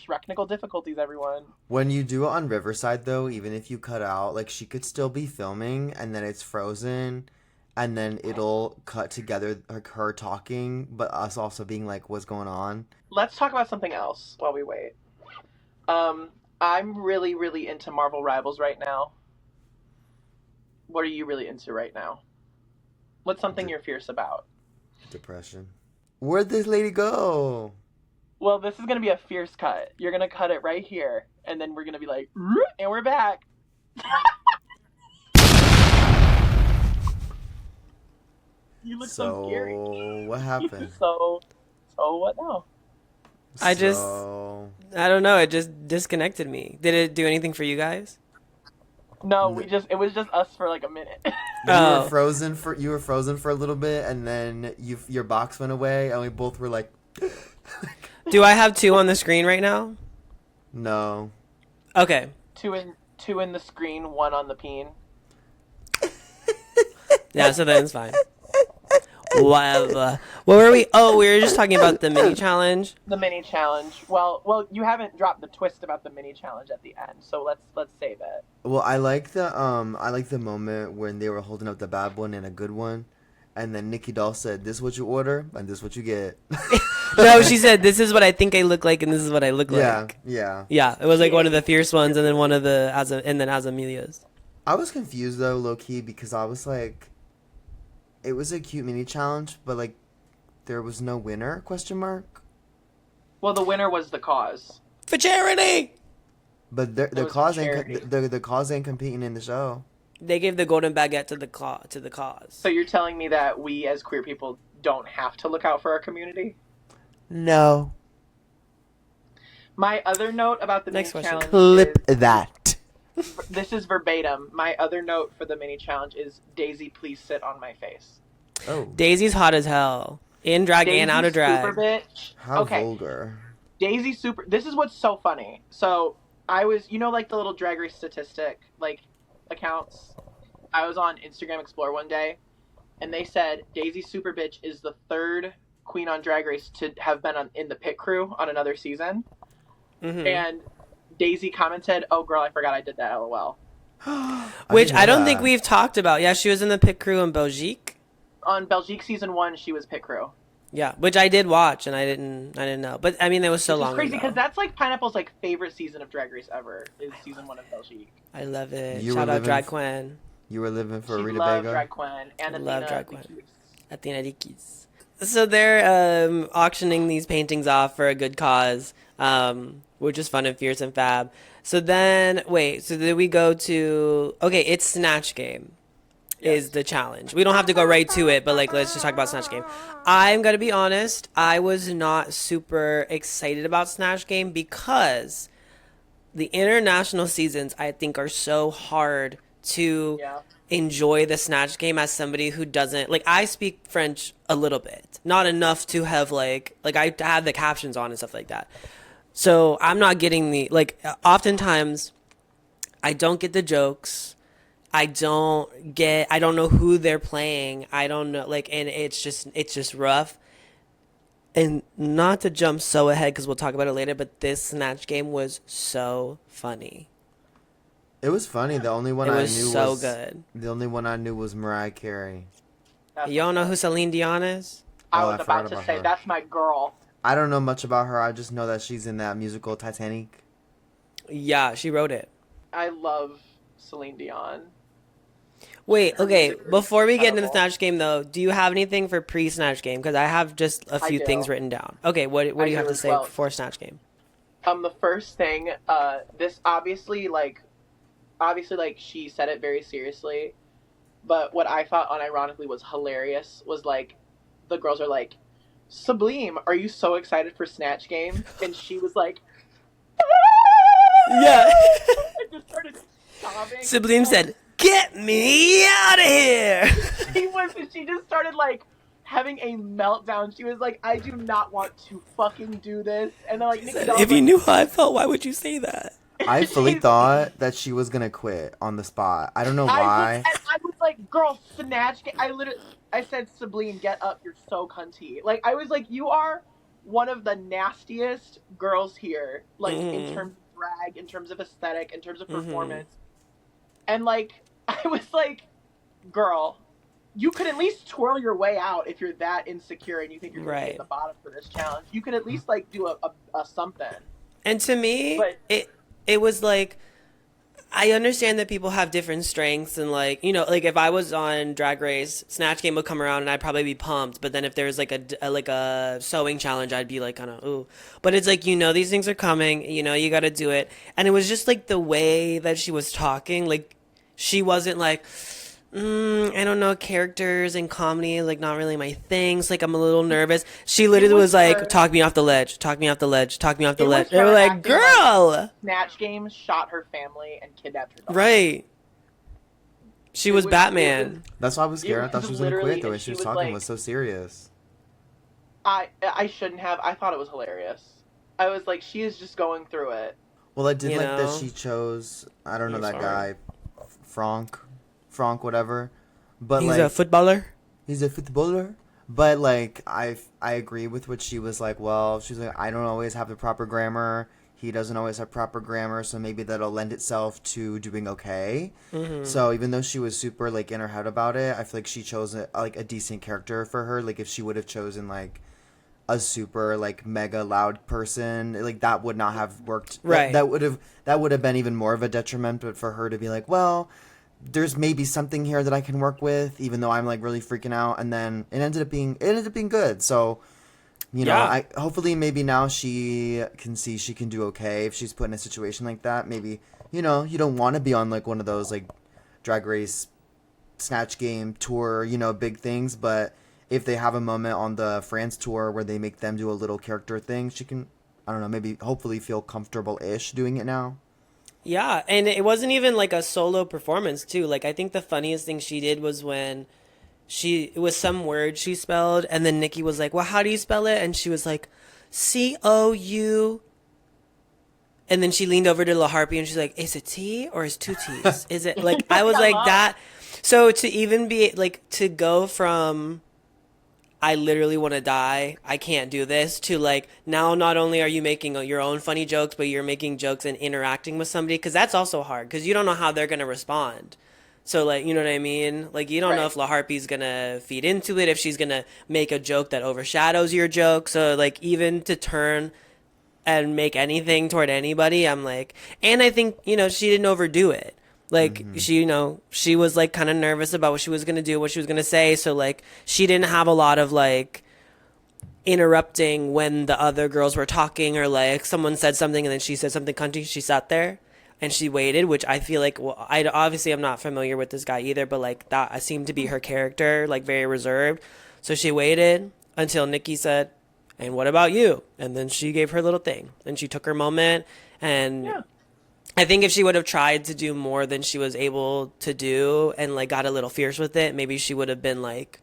Speaker 3: Technical difficulties, everyone.
Speaker 2: When you do it on Riverside, though, even if you cut out, like, she could still be filming, and then it's frozen, and then it'll cut together, like, her talking, but us also being like, what's going on?
Speaker 3: Let's talk about something else while we wait. I'm really, really into Marvel Rivals right now. What are you really into right now? What's something you're fierce about?
Speaker 2: Depression. Where'd this lady go?
Speaker 3: Well, this is gonna be a fierce cut. You're gonna cut it right here, and then we're gonna be like, and we're back. You look so scary.
Speaker 2: So, what happened?
Speaker 3: So what now?
Speaker 1: I just-
Speaker 2: So,
Speaker 1: I don't know. It just disconnected me. Did it do anything for you guys?
Speaker 3: No, it was just us for like a minute.
Speaker 2: you
Speaker 1: Oh.
Speaker 2: were frozen for a little bit, and then your box went away, and we both were like,
Speaker 1: Do I have two on the screen right now?
Speaker 2: no.
Speaker 1: Okay.
Speaker 3: two in the screen, one on the peen.
Speaker 1: Yeah, so then it's fine. Whatever. What were we? Oh, we were just talking about the mini challenge.
Speaker 3: The mini challenge. Well, you haven't dropped the twist about the mini challenge at the end, so let's save it.
Speaker 2: Well, I like the moment when they were holding up the bad one and a good one, and then Nikki Doll said, "This is what you order, and this is what you get."
Speaker 1: No, she said, "This is what I think I look like, and this is what I look
Speaker 2: Yeah,
Speaker 1: like."
Speaker 2: yeah.
Speaker 1: Yeah, it was like one of the fierce ones, and then one of the and then Azamilia's.
Speaker 2: I was confused though, low key, because I was like, it was a cute mini challenge, but like, there was no winner? Question mark.
Speaker 3: Well, the winner was the cause.
Speaker 1: For charity.
Speaker 2: But the
Speaker 3: was
Speaker 2: cause
Speaker 3: charity.
Speaker 2: ain't the cause ain't competing in the show.
Speaker 1: They gave the golden baguette to the cause.
Speaker 3: So you're telling me that we as queer people don't have to look out for our community?
Speaker 2: No.
Speaker 3: My other note about the
Speaker 1: Next
Speaker 3: mini
Speaker 1: question.
Speaker 3: challenge
Speaker 2: Clip
Speaker 3: is,
Speaker 2: that.
Speaker 3: this is verbatim. My other note for the mini challenge is, Daisy, please sit on my face.
Speaker 2: Oh,
Speaker 1: Daisy's hot as hell, in drag
Speaker 3: Daisy
Speaker 1: and out of drag.
Speaker 3: Super bitch.
Speaker 2: how
Speaker 3: Okay.
Speaker 2: vulgar.
Speaker 3: Daisy super. This is what's so funny. So I was, like the little Drag Race statistic like accounts. I was on Instagram Explore one day, and they said Daisy Super Bitch is the third queen on Drag Race to have been in the pit crew on another season.
Speaker 1: Mhm.
Speaker 3: And Daisy commented, "Oh girl, I forgot I did that. LOL."
Speaker 1: Which I don't
Speaker 2: know
Speaker 1: think
Speaker 2: that.
Speaker 1: we've talked about. Yeah, she was in the pit crew in Belgique.
Speaker 3: On Belgique season 1, she was pit crew.
Speaker 1: Yeah, which I did watch, and I didn't know. But I mean, it was so
Speaker 3: Which is
Speaker 1: long
Speaker 3: crazy
Speaker 1: ago.
Speaker 3: because that's like Pineapple's like favorite season of Drag Race ever is season 1 of Belgique.
Speaker 1: I love it.
Speaker 2: You
Speaker 1: Shout
Speaker 2: were
Speaker 1: out
Speaker 2: living
Speaker 1: Drag
Speaker 2: f-
Speaker 1: Queen,
Speaker 2: You were living for
Speaker 3: She
Speaker 2: Rita
Speaker 3: loved
Speaker 2: Baga.
Speaker 3: Drag Queen and
Speaker 1: I
Speaker 3: Athena.
Speaker 1: love Drag
Speaker 3: the
Speaker 1: Queen.
Speaker 3: cutest.
Speaker 1: Athena Dikis. So they're auctioning these paintings off for a good cause, which is fun and fierce and fab. So then, wait. So then we go to it's Snatch Game. Is the challenge. We don't have to go right to it, but like let's just talk about Snatch Game. I'm gonna be honest, I was not super excited about Snatch Game because the international seasons I think are so hard to
Speaker 3: Yeah.
Speaker 1: enjoy the Snatch Game as somebody who doesn't like. I speak French a little bit, not enough to have like I have the captions on and stuff like that. So I'm not getting the oftentimes I don't get the jokes. I don't know who they're playing. I don't know and it's just rough. And not to jump so ahead because we'll talk about it later, but this Snatch Game was so funny.
Speaker 2: It was funny. The only one
Speaker 1: It
Speaker 2: I
Speaker 1: was
Speaker 2: knew
Speaker 1: so
Speaker 2: was
Speaker 1: good.
Speaker 2: The only one I knew was Mariah Carey.
Speaker 1: You all know who Celine Dion is?
Speaker 3: I
Speaker 2: Oh,
Speaker 3: was
Speaker 2: I
Speaker 3: about
Speaker 2: forgot
Speaker 3: to
Speaker 2: about
Speaker 3: say
Speaker 2: her.
Speaker 3: that's my girl.
Speaker 2: I don't know much about her. I just know that she's in that musical Titanic.
Speaker 1: Yeah, she wrote it.
Speaker 3: I love Celine Dion.
Speaker 1: Wait, okay. Before we get into the
Speaker 3: Incredible.
Speaker 1: Snatch Game, though, do you have anything for pre-Snatch Game? Because I have just a
Speaker 3: I
Speaker 1: few things
Speaker 3: do.
Speaker 1: written down. Okay, what
Speaker 3: I
Speaker 1: do you have
Speaker 3: do
Speaker 1: to
Speaker 3: as
Speaker 1: say
Speaker 3: well.
Speaker 1: for Snatch Game?
Speaker 3: The first thing, this obviously, like, she said it very seriously, but what I thought unironically was hilarious was, like, the girls are like, Sublime, are you so excited for Snatch Game? And she was like,
Speaker 1: Yeah.
Speaker 3: and just started sobbing.
Speaker 1: Sublime said, "Get me out of here."
Speaker 3: She just started, like, having a meltdown. She was like, I do not want to fucking do this. And then, like,
Speaker 1: She
Speaker 3: Nikki
Speaker 1: said,
Speaker 3: Doll was
Speaker 1: "If you
Speaker 3: like,
Speaker 1: knew how I felt, why would you say that?"
Speaker 2: I fully
Speaker 3: she's,
Speaker 2: thought that she was gonna quit on the spot. I don't know why.
Speaker 3: I was like, girl, Snatch Game. I said, Sublime, get up. You're so cunty. Like, I was like, you are one of the nastiest girls here. Like, in terms of drag, in terms of aesthetic, in terms of performance. And, like, I was like, girl, you could at least twirl your way out if you're that insecure and you think you're going to be at the bottom for this challenge. You could at least, like, do a something.
Speaker 1: And to me,
Speaker 3: But
Speaker 1: it was like, I understand that people have different strengths, and, like, you know, like, if I was on Drag Race, Snatch Game would come around and I'd probably be pumped. But then if there was like a sewing challenge, I'd be like kind of ooh. But it's like, you know, these things are coming. You know, you got to do it. And it was just like the way that she was talking. Like, she wasn't like, I don't know, characters and comedy is like not really my thing. So, like, I'm a little nervous. She literally was like, talk me off the ledge, talk me off the ledge, talk me off the ledge. They were like, girl.
Speaker 3: Like Snatch Game shot her family and kidnapped her daughter.
Speaker 1: Right. She was Batman.
Speaker 2: That's why I was scared. I thought she was gonna quit. The way she was talking
Speaker 3: like,
Speaker 2: was so serious.
Speaker 3: I shouldn't have. I thought it was hilarious. I was like, she is just going through it.
Speaker 2: Well, I did
Speaker 1: You
Speaker 2: like that
Speaker 1: know?
Speaker 2: she chose. I don't know
Speaker 1: I'm
Speaker 2: that
Speaker 1: sorry.
Speaker 2: guy, Frank, whatever. But
Speaker 1: He's
Speaker 2: like,
Speaker 1: a footballer.
Speaker 2: he's a footballer. But like, I agree with what she was like. Well, she's like, I don't always have the proper grammar. He doesn't always have proper grammar, so maybe that'll lend itself to doing okay. So even though she was super like in her head about it, I feel like she chose like a decent character for her. Like if she would have chosen like a super like mega loud person, like that would not have worked.
Speaker 1: Right.
Speaker 2: That would have been even more of a detriment. But for her to be like, well, there's maybe something here that I can work with, even though I'm like really freaking out, and then it ended up being good. So, you know, I hopefully maybe now she can see she can do okay if she's put in a situation like that. Maybe, you know, you don't want to be on like one of those like Drag Race, Snatch Game tour, you know, big things, but if they have a moment on the France tour where they make them do a little character thing, she can, I don't know, maybe hopefully feel comfortable-ish doing it now.
Speaker 1: Yeah, and it wasn't even like a solo performance too. Like, I think the funniest thing she did was when it was some word she spelled, and then Nikki was like, "Well, how do you spell it?" And she was like, "COU." And then she leaned over to La Harpy and she's like, "Is it T or is two T's? Is it like?" I was like that. So to even be like, to go from I literally want to die, I can't do this, to like, now not only are you making your own funny jokes, but you're making jokes and interacting with somebody, because that's also hard, because you don't know how they're going to respond. So, like, you know what I mean? Like, you don't know if La Harpy's going to feed into it, if she's going to make a joke that overshadows your joke. So, like, even to turn and make anything toward anybody, I'm like, and I think, you know, she didn't overdo it. Like, she, you know, she was like kind of nervous about what she was going to do, what she was going to say. So, like, she didn't have a lot of like interrupting when the other girls were talking, or like someone said something and then she said something cunty. She sat there and she waited, which I feel like, well, I obviously I'm not familiar with this guy either, but like that seemed to be her character, like very reserved. So she waited until Nikki said, "And what about you?" And then she gave her little thing and she took her moment. And I think if she would have tried to do more than she was able to do and like got a little fierce with it, maybe she would have been like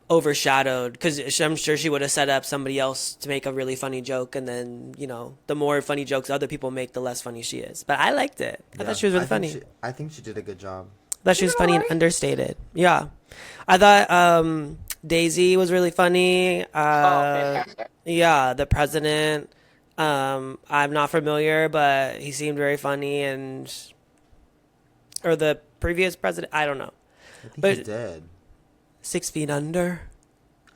Speaker 1: overshadowed, because I'm sure she would have set up somebody else to make a really funny joke, and then, you know, the more funny jokes other people make, the less funny she is. But I liked it. I thought she was really funny.
Speaker 2: I think she did a good job.
Speaker 1: I thought she was funny and understated. Yeah. I thought Daisy was really funny.
Speaker 3: Fantastic.
Speaker 1: Yeah, the president. I'm not familiar, but he seemed very funny, or the previous president, I don't know.
Speaker 2: I think
Speaker 1: But
Speaker 2: he's dead.
Speaker 1: 6 Feet Under.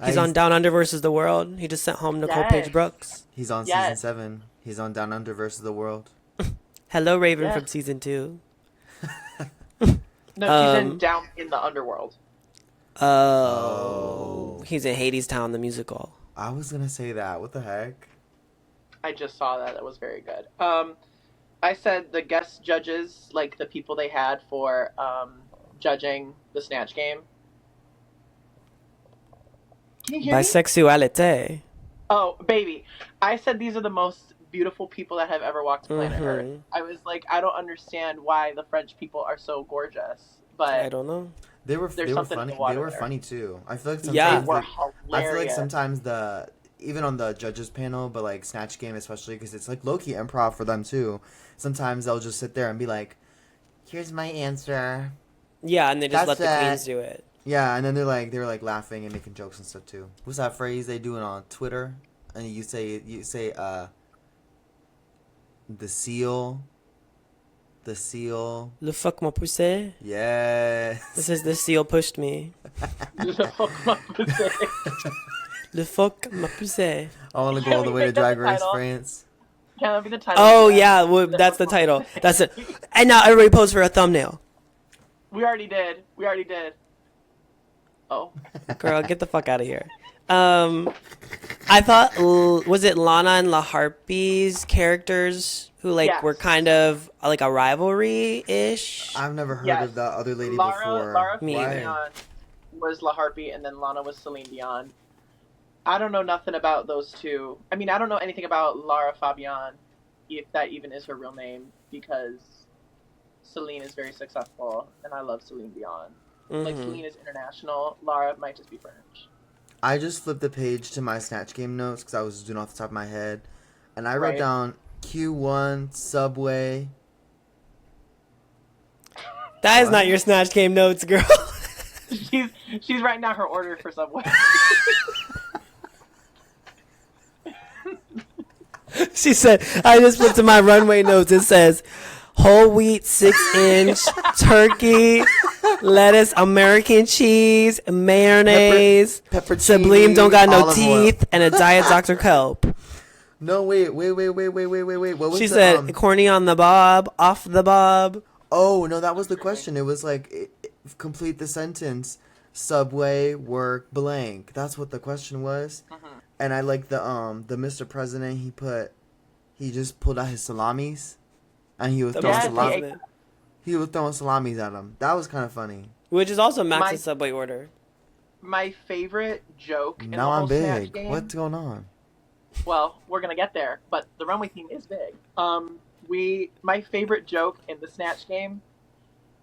Speaker 1: He's on Down Under versus the World. He just sent home Nicole Page Brooks.
Speaker 2: He's on season 7. He's on Down Under versus the World.
Speaker 1: Hello, Raven from season 2.
Speaker 3: No, she's in Down in the Underworld.
Speaker 1: Oh, he's in Hades Town, the musical.
Speaker 2: I was gonna say that. What the heck?
Speaker 3: I just saw that. That was very good. I said the guest judges, like the people they had for judging the Snatch Game. Can you hear me?
Speaker 1: Bisexuality.
Speaker 3: Oh, baby. I said these are the most beautiful people that have ever walked planet Earth. I was like, I don't understand why the French people are so gorgeous, but
Speaker 1: I don't know.
Speaker 2: They were
Speaker 3: there's something
Speaker 2: funny.
Speaker 3: in the water
Speaker 2: They were
Speaker 3: there.
Speaker 2: funny too. I feel like sometimes
Speaker 1: Yeah.
Speaker 3: They were
Speaker 2: I feel like
Speaker 3: hilarious.
Speaker 2: sometimes even on the judges panel, but like Snatch Game especially because it's like low key improv for them too. Sometimes they'll just sit there and be like, "Here's my answer."
Speaker 1: Yeah, and they just
Speaker 2: That's
Speaker 1: let the
Speaker 2: it.
Speaker 1: queens do it.
Speaker 2: Yeah, and then they were like laughing and making jokes and stuff too. What's that phrase they do it on Twitter? And you say the seal.
Speaker 1: Le fuck m'a poussé.
Speaker 2: Yes.
Speaker 1: This is the seal pushed me. Le fuck m'a poussé.
Speaker 2: I want to go
Speaker 3: Can
Speaker 2: all the
Speaker 3: we
Speaker 2: way to
Speaker 3: make that
Speaker 2: Drag
Speaker 3: the
Speaker 2: Race
Speaker 3: title?
Speaker 2: France.
Speaker 3: Can that be the title?
Speaker 1: Oh yeah, well, that's the title. That's it. And now everybody pose for a thumbnail.
Speaker 3: We already did. Oh.
Speaker 1: Girl, get the fuck out of here. I thought was it Lana and La Harpy's characters who like
Speaker 3: Yes.
Speaker 1: were kind of like a rivalry ish.
Speaker 2: I've never heard
Speaker 3: Yes.
Speaker 2: of that other lady
Speaker 3: Lara
Speaker 2: before.
Speaker 1: Me either.
Speaker 3: Fabian was La Harpy, and then Lana was Celine Dion. I don't know nothing about those two. I mean, I don't know anything about Lara Fabian, if that even is her real name, because Celine is very successful, and I love Celine Dion. Like, Celine is international. Lara might just be French.
Speaker 2: I just flipped the page to my Snatch Game notes because I was doing off the top of my head, and I wrote
Speaker 3: Right.
Speaker 2: down Q1 Subway.
Speaker 1: That is
Speaker 2: What?
Speaker 1: not your Snatch Game notes, girl.
Speaker 3: She's writing down her order for Subway.
Speaker 1: She said, I just flipped to my runway notes. It says, whole wheat 6-inch turkey, lettuce, American cheese, mayonnaise,
Speaker 2: Pepperoni,
Speaker 1: Sublime don't got no
Speaker 2: olive oil.
Speaker 1: teeth, and a diet Dr. Kelp.
Speaker 2: No, wait. What was
Speaker 1: She
Speaker 2: the,
Speaker 1: said, corny on the bob, off the bob.
Speaker 2: Oh, no, that was the question. It was like, complete the sentence. Subway, work, blank. That's what the question was. And I like the Mr. President, he just pulled out his salamis. And he was
Speaker 1: The
Speaker 2: throwing
Speaker 1: Mr.
Speaker 3: Yes,
Speaker 1: President.
Speaker 2: He was throwing salamis at him. That was kind of funny.
Speaker 1: Which is also Max's
Speaker 3: My-
Speaker 1: Subway order.
Speaker 3: My favorite joke in the
Speaker 2: Now
Speaker 3: whole
Speaker 2: I'm
Speaker 3: Snatch
Speaker 2: big.
Speaker 3: Game.
Speaker 2: What's going on?
Speaker 3: Well, we're gonna get there, but the runway theme is big. My favorite joke in the Snatch Game,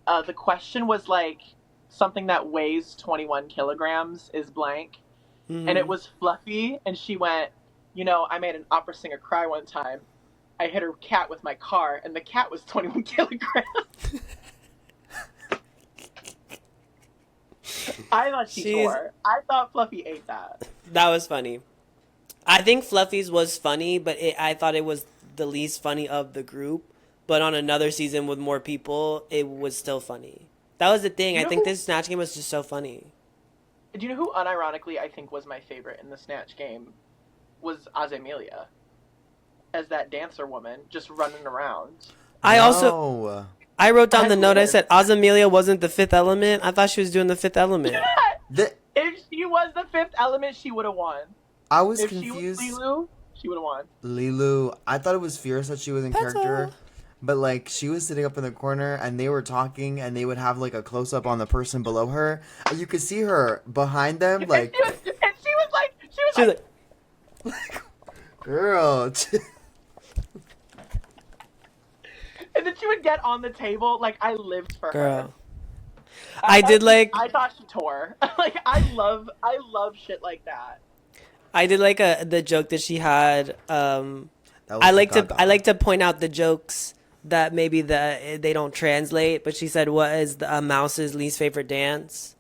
Speaker 3: the question was like something that weighs 21 kilograms is blank, and it was Fluffy, and she went, I made an opera singer cry one time. I hit her cat with my car, and the cat was 21 kilograms. I thought she tore. I thought Fluffy ate that.
Speaker 1: That was funny. I think Fluffy's was funny, but I thought it was the least funny of the group. But on another season with more people, it was still funny. That was the thing. I think this Snatch Game was just so funny.
Speaker 3: Do you know who, unironically, I think was my favorite in the Snatch Game? Was Azemelia. As that dancer woman, just running around.
Speaker 1: I wrote down the note. I
Speaker 3: weird.
Speaker 1: said Azemelia wasn't the Fifth Element. I thought she was doing the Fifth Element.
Speaker 3: If she was the Fifth Element, she would have won.
Speaker 2: I was
Speaker 3: If
Speaker 2: confused.
Speaker 3: she was Lilu, she would have won.
Speaker 2: Lilu, I thought it was fierce that she was in character, but like she was sitting up in the corner and they were talking and they would have like a close up on the person below her and you could see her behind them like
Speaker 3: and she was like,
Speaker 2: girl.
Speaker 3: and then she would get on the table. Like, I lived for her.
Speaker 1: Girl. I
Speaker 3: thought she tore. Like, I love shit like that.
Speaker 1: I did like the joke that she had.
Speaker 2: That was
Speaker 1: I like
Speaker 2: Gaga.
Speaker 1: to point out the jokes that maybe they don't translate. But she said, "What is a mouse's least favorite dance?"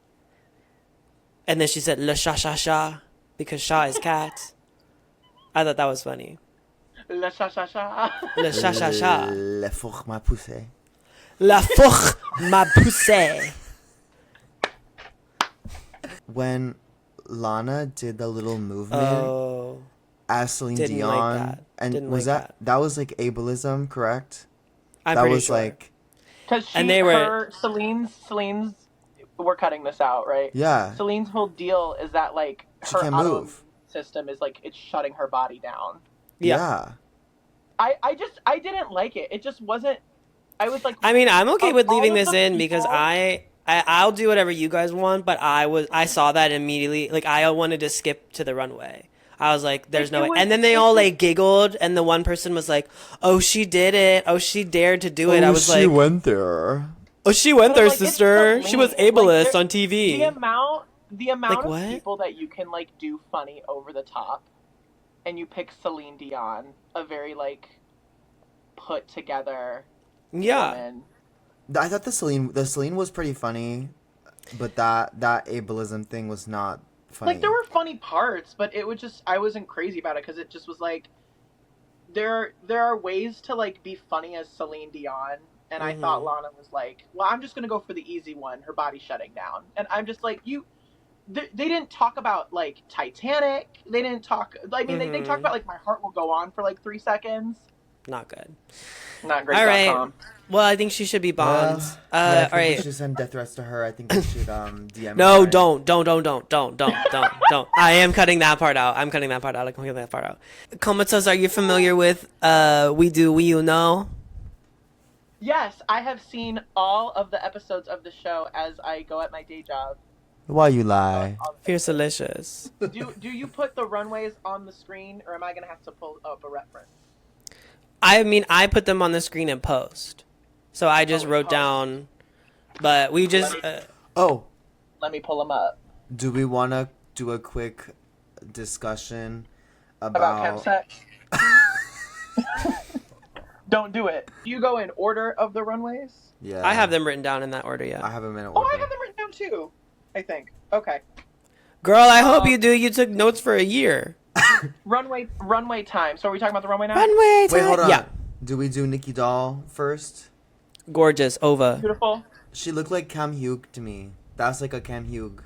Speaker 1: And then she said, "Le sha sha sha," because sha is cat. I thought that was funny.
Speaker 3: La sha sha sha.
Speaker 1: Le sha sha sha.
Speaker 2: Le four m'a poussé.
Speaker 1: La fourche m'a poussé.
Speaker 2: When Lana did the little movement as Celine
Speaker 1: Didn't
Speaker 2: Dion,
Speaker 1: like that.
Speaker 2: and
Speaker 1: Didn't
Speaker 2: was
Speaker 1: like
Speaker 2: that was like ableism, correct?
Speaker 1: I'm
Speaker 2: that
Speaker 1: pretty
Speaker 2: was
Speaker 1: sure.
Speaker 2: like
Speaker 3: Because
Speaker 1: And they were
Speaker 3: Celine's, we're cutting this out, right?
Speaker 2: Yeah.
Speaker 3: Celine's whole deal is that like
Speaker 2: She
Speaker 3: her
Speaker 2: can't
Speaker 3: autoimmune
Speaker 2: move.
Speaker 3: system is like it's shutting her body down.
Speaker 2: Yeah.
Speaker 3: I didn't like it. It just wasn't. I was like,
Speaker 1: I mean, I'm okay
Speaker 3: of
Speaker 1: with
Speaker 3: all
Speaker 1: leaving
Speaker 3: of
Speaker 1: this
Speaker 3: the
Speaker 1: in because
Speaker 3: people-
Speaker 1: I'll do whatever you guys want, but I saw that immediately. Like, I wanted to skip to the runway. I was like, there's no way. And then they all like giggled, and the one person was like, "Oh, she did it. Oh, she dared to do it." I was like,
Speaker 2: went there.
Speaker 1: "Oh, she went
Speaker 3: But,
Speaker 1: there,
Speaker 3: like, it's
Speaker 1: sister. She was
Speaker 3: Celine.
Speaker 1: ableist
Speaker 3: Like,
Speaker 1: on TV."
Speaker 3: The amount
Speaker 1: Like,
Speaker 3: of
Speaker 1: what?
Speaker 3: people that you can like do funny over the top, and you pick Celine Dion, a very like put together
Speaker 1: Yeah.
Speaker 3: woman.
Speaker 2: I thought the Celine was pretty funny, but that ableism thing was not funny.
Speaker 3: Like there were funny parts, but it was just I wasn't crazy about it because it just was like there are ways to like be funny as Celine Dion, and I thought Lana was like, well, I'm just gonna go for the easy one, her body shutting down, and I'm just like They didn't talk about like Titanic. They didn't talk. I mean, they talked about like My Heart Will Go On for like 3 seconds.
Speaker 1: Not good.
Speaker 3: Not great.
Speaker 1: All right. Well, I think she should be bombed.
Speaker 2: Yeah, I think
Speaker 1: all right.
Speaker 2: we should send death threats to her. I think we should DM.
Speaker 1: No,
Speaker 2: her.
Speaker 1: don't. I am cutting that part out. I'm cutting that part out. Comatose, are you familiar with We Do, We You Know?
Speaker 3: Yes, I have seen all of the episodes of the show as I go at my day job.
Speaker 2: Why you lie?
Speaker 1: Fierce Delicious.
Speaker 3: Do you put the runways on the screen, or am I gonna have to pull up a reference?
Speaker 1: I mean, I put them on the screen in post. So I just wrote down, but we just...
Speaker 3: Let me pull them up.
Speaker 2: Do we want to do a quick discussion
Speaker 3: About chemsex? Don't do it. Do you go in order of the runways?
Speaker 2: Yeah.
Speaker 1: I have them written down in that order, yeah.
Speaker 2: I have them in order.
Speaker 3: Oh, I have them written down too. I think. Okay.
Speaker 1: Girl, I hope you do. You took notes for a year.
Speaker 3: Runway time. So are we talking about the runway now?
Speaker 1: Runway time.
Speaker 2: Wait, hold on.
Speaker 1: Yeah.
Speaker 2: Do we do Nikki Doll first?
Speaker 1: Gorgeous. Ova.
Speaker 3: Beautiful.
Speaker 2: She looked like Cam Hugh to me. That's like a Cam Hugh.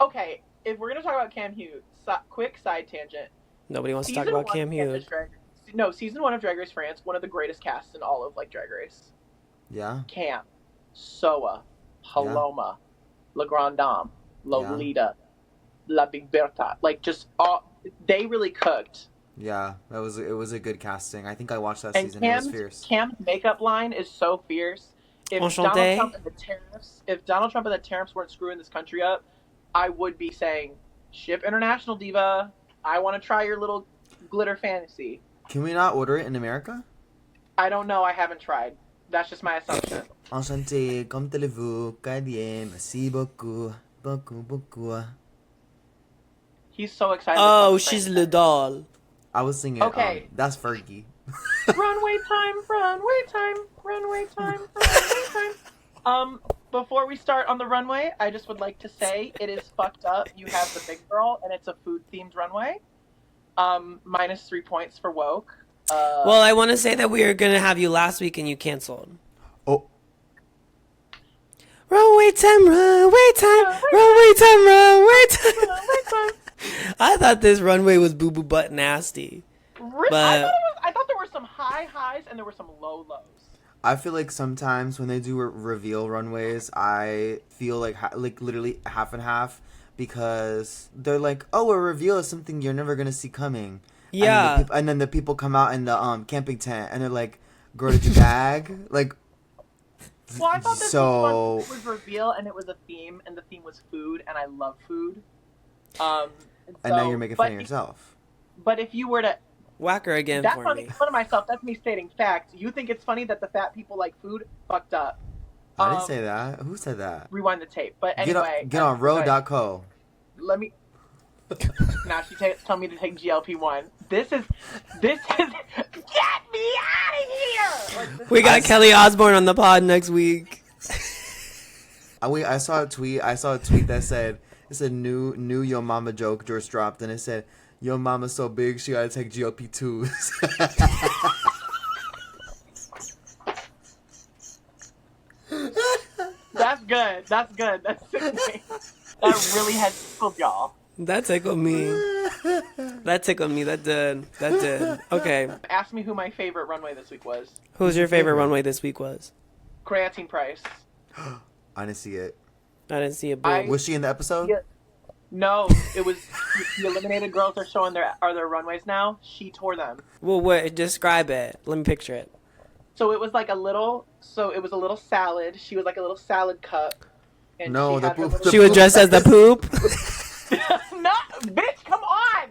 Speaker 3: Okay, if we're gonna talk about Cam Hughes, quick side tangent.
Speaker 1: Nobody wants to talk about Cam Hughes.
Speaker 3: Season 1 of Drag Race France, one of the greatest casts in all of like Drag Race.
Speaker 2: Yeah.
Speaker 3: Cam, Soa, Paloma, La Grande Dame, Lolita, La Big Berta. Like just all they really cooked.
Speaker 2: Yeah, it was a good casting. I think I watched that
Speaker 3: And
Speaker 2: season. It was fierce.
Speaker 3: Cam's makeup line is so fierce. If
Speaker 1: Enchanté.
Speaker 3: Donald Trump and the tariffs weren't screwing this country up, I would be saying, ship International Diva. I want to try your little glitter fantasy.
Speaker 2: Can we not order it in America?
Speaker 3: I don't know. I haven't tried. That's just my assumption.
Speaker 2: Enchanté, comme allez-vous? Cadien, merci beaucoup, beaucoup.
Speaker 3: He's so excited.
Speaker 1: Oh, she's Le Doll.
Speaker 2: I was singing.
Speaker 3: Okay.
Speaker 2: That's Fergie.
Speaker 3: Runway time, runway time, runway time, runway time. Before we start on the runway, I just would like to say it is fucked up. You have the big girl, and it's a food-themed runway. -3 points for woke.
Speaker 1: Well, I want to say that we were going to have you last week and you canceled.
Speaker 2: Oh.
Speaker 1: Runway time, runway time, runway time, runway time. I thought this runway was boo boo butt nasty. But
Speaker 3: I thought there were some high highs and there were some low lows.
Speaker 2: I feel like sometimes when they do reveal runways, I feel like literally half and half because they're like, oh, a reveal is something you're never gonna see coming.
Speaker 1: yeah,
Speaker 2: And then the people come out in the camping tent and they're like, girl, did you bag? Like,
Speaker 3: Well, I thought this
Speaker 2: so
Speaker 3: was reveal and it was a theme, and the theme was food, and I love food. And
Speaker 2: now you're making fun of yourself.
Speaker 3: But if you were to
Speaker 1: whack her again
Speaker 3: that's
Speaker 1: for
Speaker 3: not
Speaker 1: me.
Speaker 3: making fun of myself. That's me stating facts. You think it's funny that the fat people like food? Fucked up.
Speaker 2: I didn't say that. Who said that?
Speaker 3: Rewind the tape. But anyway,
Speaker 2: Get on row.co.
Speaker 3: Let me. Now she tell me to take GLP-1. This is get me out of here. Like,
Speaker 1: We got Kelly Osbourne on the pod next week.
Speaker 2: I saw a tweet that said it's a new Yo Mama joke just dropped, and it said Yo Mama's so big she gotta take GLP-2s.
Speaker 3: That's good. That's sickening. That really had tickled y'all.
Speaker 1: That tickled me. That did. Okay.
Speaker 3: Ask me who my favorite runway this week was.
Speaker 1: Who's your favorite runway this week was?
Speaker 3: Creatine Price.
Speaker 2: I didn't see it.
Speaker 1: I didn't see a boob.
Speaker 2: Was she in the episode?
Speaker 3: Yeah. No, it was the eliminated girls are showing their runways now. She tore them.
Speaker 1: Well, what? Describe it. Let me picture it.
Speaker 3: So it was like a little salad. She was like a little salad cup. And
Speaker 2: No,
Speaker 3: she had her little-
Speaker 1: She was dressed as the poop.
Speaker 3: No, bitch, come on.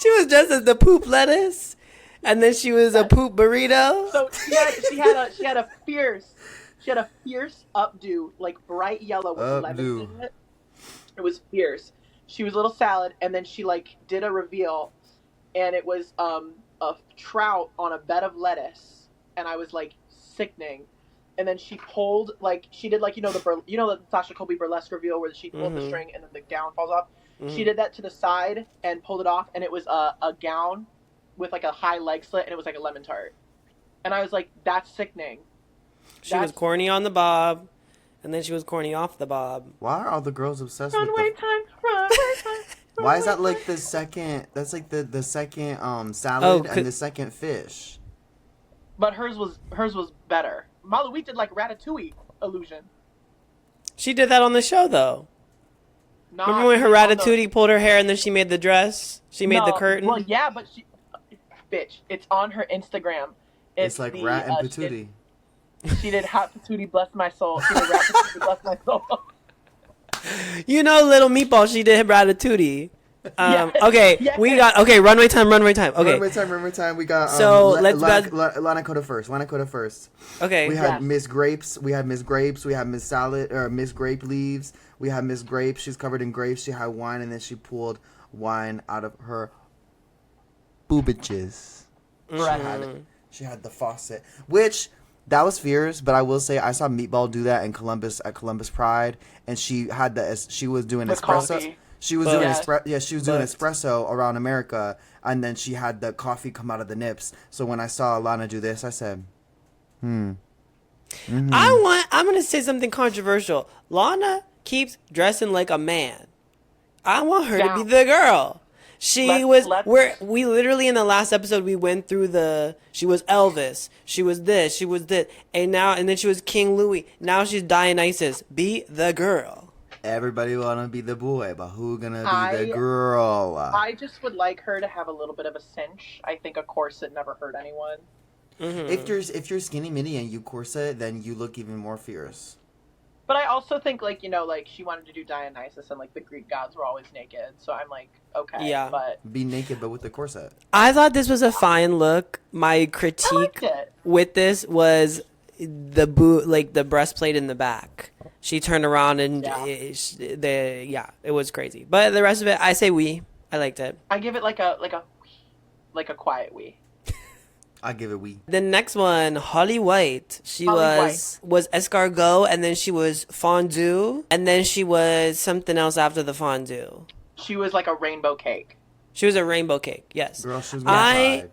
Speaker 1: She was dressed as the poop lettuce, and then she was a poop burrito.
Speaker 3: So she had a fierce updo, like bright yellow with lemons in it. It was fierce. She was a little salad, and then she like did a reveal, and it was a trout on a bed of lettuce, and I was like sickening. And then she pulled she did the Sasha Colby burlesque reveal where she pulled the string and then the gown falls off. Mm-hmm. She did that to the side and pulled it off, and it was a gown with like a high leg slit, and it was like a lemon tart. And I was like, that's sickening.
Speaker 1: She was corny on the bob, and then she was corny off the bob.
Speaker 2: Why are all the girls obsessed with
Speaker 3: runway time?
Speaker 2: Why is that like the second? That's like the second salad and the second fish.
Speaker 3: But hers was better. Malouite did like Ratatouille illusion.
Speaker 1: She did that on the show though. Remember when her Ratatouille pulled her hair and then she made the dress? She made the curtain?
Speaker 3: Well, yeah, but bitch, it's on her Instagram.
Speaker 2: It's like rat and patootie.
Speaker 3: She did hot patootie, bless my soul. She did rat patootie, bless my soul.
Speaker 1: You know, Little Meatball, she did Ratatouille. Okay, we got runway time. Okay,
Speaker 2: runway time. We got
Speaker 1: so
Speaker 2: Lana Coda first.
Speaker 1: Okay,
Speaker 2: we had Miss Grapes. We had Miss Salad or Miss Grape Leaves. We had Miss Grapes. She's covered in grapes. She had wine, and then she pulled wine out of her boobages. She had the faucet, which that was fierce. But I will say, I saw Meatball do that in Columbus at Columbus Pride, and she was doing espresso.
Speaker 3: Coffee.
Speaker 2: She was doing espresso around America, and then she had the coffee come out of the nips. So when I saw Lana do this, I said, Mm-hmm.
Speaker 1: I'm gonna say something controversial. Lana keeps dressing like a man. I want her to be the girl. We literally in the last episode we went through she was Elvis, she was this, and then she was King Louis. Now she's Dionysus. Be the girl.
Speaker 2: Everybody wanna be the boy, but who gonna be the girl?
Speaker 3: I just would like her to have a little bit of a cinch. I think a corset never hurt anyone.
Speaker 2: Mm-hmm. If you're skinny mini and you corset, then you look even more fierce.
Speaker 3: But I also think she wanted to do Dionysus, and like the Greek gods were always naked, so I'm like, okay,
Speaker 1: yeah,
Speaker 3: but
Speaker 2: be naked but with the corset.
Speaker 1: I thought this was a fine look. My critique with this was the the breastplate in the back. She turned around and it was crazy. But the rest of it, I say I liked it.
Speaker 3: I give it like a quiet wee.
Speaker 2: I give it wee.
Speaker 1: The next one, Holly White. She was escargot, and then she was fondue, and then she was something else after the fondue.
Speaker 3: She was like a rainbow cake.
Speaker 1: She was a rainbow cake. Yes.
Speaker 2: Girl, she was
Speaker 1: I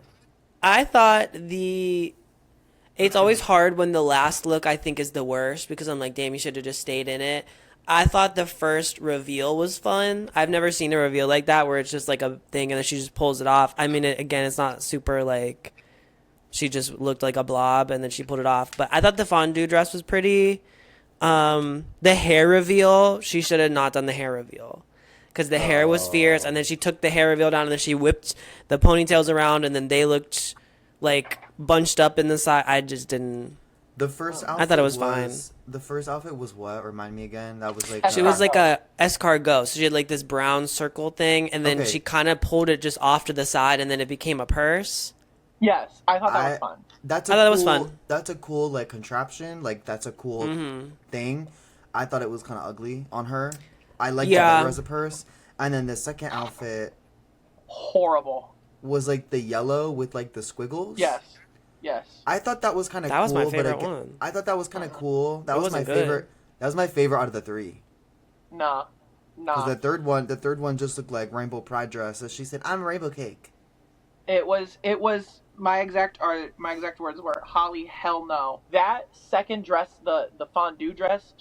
Speaker 1: thought it's always hard when the last look I think is the worst because I'm like, damn, you should have just stayed in it. I thought the first reveal was fun. I've never seen a reveal like that where it's just like a thing and then she just pulls it off. I mean, it's not super like she just looked like a blob and then she pulled it off. But I thought the fondue dress was pretty. The hair reveal, she should have not done the hair reveal because the hair was fierce and then she took the hair reveal down and then she whipped the ponytails around and then they looked like bunched up in the side. I just didn't.
Speaker 2: The first outfit
Speaker 1: I thought it was fine.
Speaker 2: The first outfit was what? Remind me again. That was like
Speaker 1: she was like a escargot. So she had like this brown circle thing, and then she kind of pulled it just off to the side, and then it became a purse.
Speaker 3: Yes, I thought that was fun.
Speaker 1: I thought it was fun.
Speaker 2: That's a cool like contraption. Like that's a cool thing. I thought it was kind of ugly on her. I liked it better as a purse. And then the second outfit,
Speaker 3: horrible,
Speaker 2: was like the yellow with like the squiggles.
Speaker 3: Yes.
Speaker 2: I thought that was kind of cool.
Speaker 1: That was my favorite one.
Speaker 2: I thought that was kind of cool. That was my favorite. That was my favorite out of the three.
Speaker 3: Nah.
Speaker 2: Because the third one just looked like Rainbow Pride dress. So she said, "I'm a rainbow cake."
Speaker 3: It was my exact words were, Holly, hell no. That second dress, the fondue dress,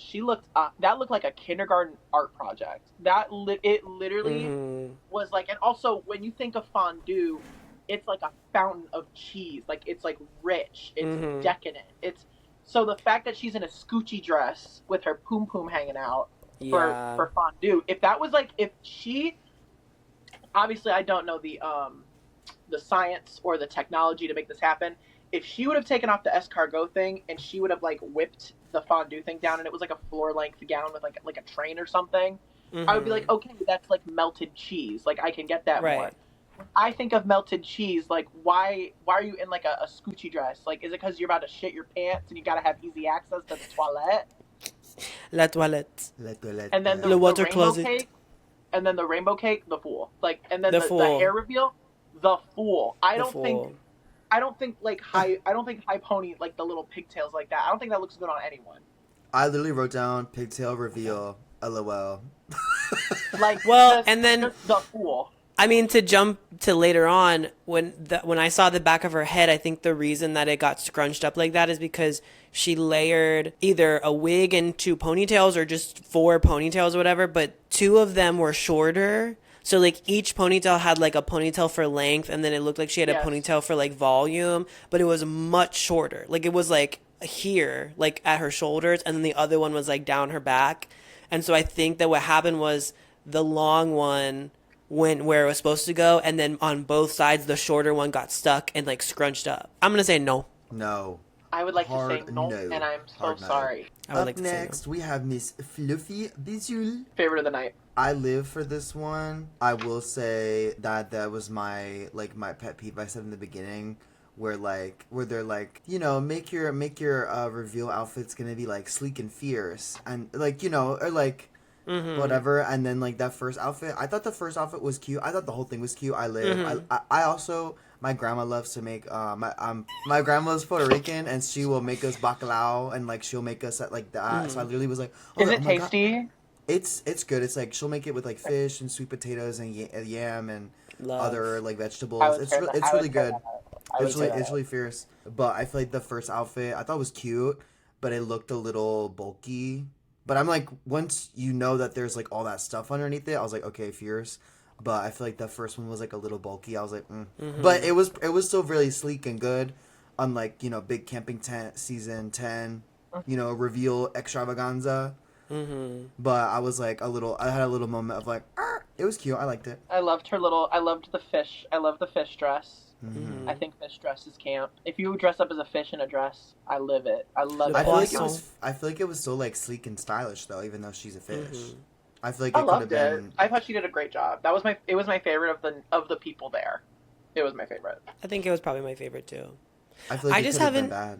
Speaker 3: that looked like a kindergarten art project. It literally was like, and also when you think of fondue, it's like a fountain of cheese. Like it's like rich. It's
Speaker 1: Mm-hmm.
Speaker 3: decadent. It's so the fact that she's in a Scoochie dress with her poom poom hanging out
Speaker 1: Yeah.
Speaker 3: for fondue. If that was like if she obviously I don't know the science or the technology to make this happen. If she would have taken off the escargot thing and she would have like whipped the fondue thing down and it was like a floor length gown with like a train or something, I would be like, okay, that's like melted cheese. Like I can get that more. When I think of melted cheese, like why are you in like a Scoochie dress? Like is it because you're about to shit your pants and you gotta have easy access to the toilet?
Speaker 1: La toilette.
Speaker 3: And then
Speaker 1: Le water
Speaker 3: rainbow
Speaker 1: closet.
Speaker 3: cake, and then the rainbow cake, the fool. Like and then
Speaker 1: The
Speaker 3: the
Speaker 1: fool.
Speaker 3: hair reveal, the fool. I
Speaker 1: The
Speaker 3: don't
Speaker 1: fool.
Speaker 3: think high pony like the little pigtails like that. I don't think that looks good on anyone.
Speaker 2: I literally wrote down pigtail reveal. LOL.
Speaker 3: Like
Speaker 1: Well,
Speaker 3: just,
Speaker 1: and then
Speaker 3: just the fool.
Speaker 1: I mean, to jump to later on, when I saw the back of her head, I think the reason that it got scrunched up like that is because she layered either a wig and 2 ponytails or just 4 ponytails or whatever, but 2 of them were shorter. So like each ponytail had like a ponytail for length, and then it looked like she had
Speaker 3: Yes.
Speaker 1: a ponytail for like volume, but it was much shorter. Like it was like here, like at her shoulders, and then the other one was like down her back. And so I think that what happened was the long one went where it was supposed to go, and then on both sides the shorter one got stuck and like scrunched up. I'm gonna say no.
Speaker 2: No.
Speaker 3: I would like to say
Speaker 2: Hard
Speaker 3: no,
Speaker 2: no.
Speaker 3: and I'm so
Speaker 2: Hard no.
Speaker 3: sorry.
Speaker 1: I would
Speaker 2: Up
Speaker 1: like to
Speaker 2: next, we have Miss Fluffy Bizul.
Speaker 3: Favorite of the night.
Speaker 2: I live for this one. I will say that was my pet peeve I said in the beginning, where they're like, you know, make your reveal outfit's gonna be like sleek and fierce, and like, you know, or like whatever, and then like that first outfit, I thought the first outfit was cute. I thought the whole thing was cute. I live. I also, my grandma loves to make my grandma's Puerto Rican, and she will make us bacalao, and like she'll make us at like that. So I literally was like, oh,
Speaker 3: Is it
Speaker 2: my God.
Speaker 3: tasty?
Speaker 2: It's good. It's like she'll make it with like fish and sweet potatoes and yam and
Speaker 1: Love.
Speaker 2: other like
Speaker 3: I
Speaker 2: vegetables.
Speaker 3: would
Speaker 2: It's
Speaker 3: say
Speaker 2: re-
Speaker 3: that-
Speaker 2: it's
Speaker 3: I would
Speaker 2: really
Speaker 3: say
Speaker 2: good.
Speaker 3: that. I would say
Speaker 2: It's
Speaker 3: that.
Speaker 2: really fierce. But I feel like the first outfit I thought was cute, but it looked a little bulky. But I'm like, once you know that there's like all that stuff underneath it, I was like, okay, fierce. But I feel like the first one was like a little bulky. I was like, But it was still really sleek and good. Unlike, you know, Big Camping Tent season 10, you know, reveal extravaganza. But I was like I had a little moment of like, it was cute. I liked it.
Speaker 3: I loved the fish. I love the fish dress. I think fish dress is camp. If you dress up as a fish in a dress, I live it. I love
Speaker 2: I
Speaker 3: it.
Speaker 2: feel like
Speaker 1: Awesome.
Speaker 2: I feel like it was so like sleek and stylish though, even though she's a fish. I feel like
Speaker 3: I
Speaker 2: it could have
Speaker 3: loved it.
Speaker 2: been.
Speaker 3: I thought she did a great job. It was my favorite of the people there. It was my favorite.
Speaker 1: I think it was probably my favorite too.
Speaker 2: I feel like
Speaker 1: I
Speaker 2: it
Speaker 1: just
Speaker 2: could have been
Speaker 1: haven't-
Speaker 2: bad.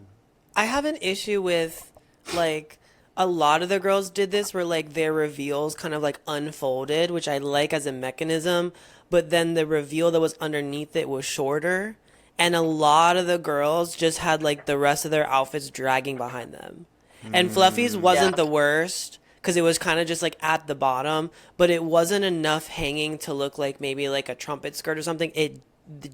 Speaker 1: I have an issue with like a lot of the girls did this where like their reveals kind of like unfolded, which I like as a mechanism, but then the reveal that was underneath it was shorter, and a lot of the girls just had like the rest of their outfits dragging behind them. And Fluffy's wasn't
Speaker 3: Yeah.
Speaker 1: the worst because it was kind of just like at the bottom, but it wasn't enough hanging to look like maybe like a trumpet skirt or something. It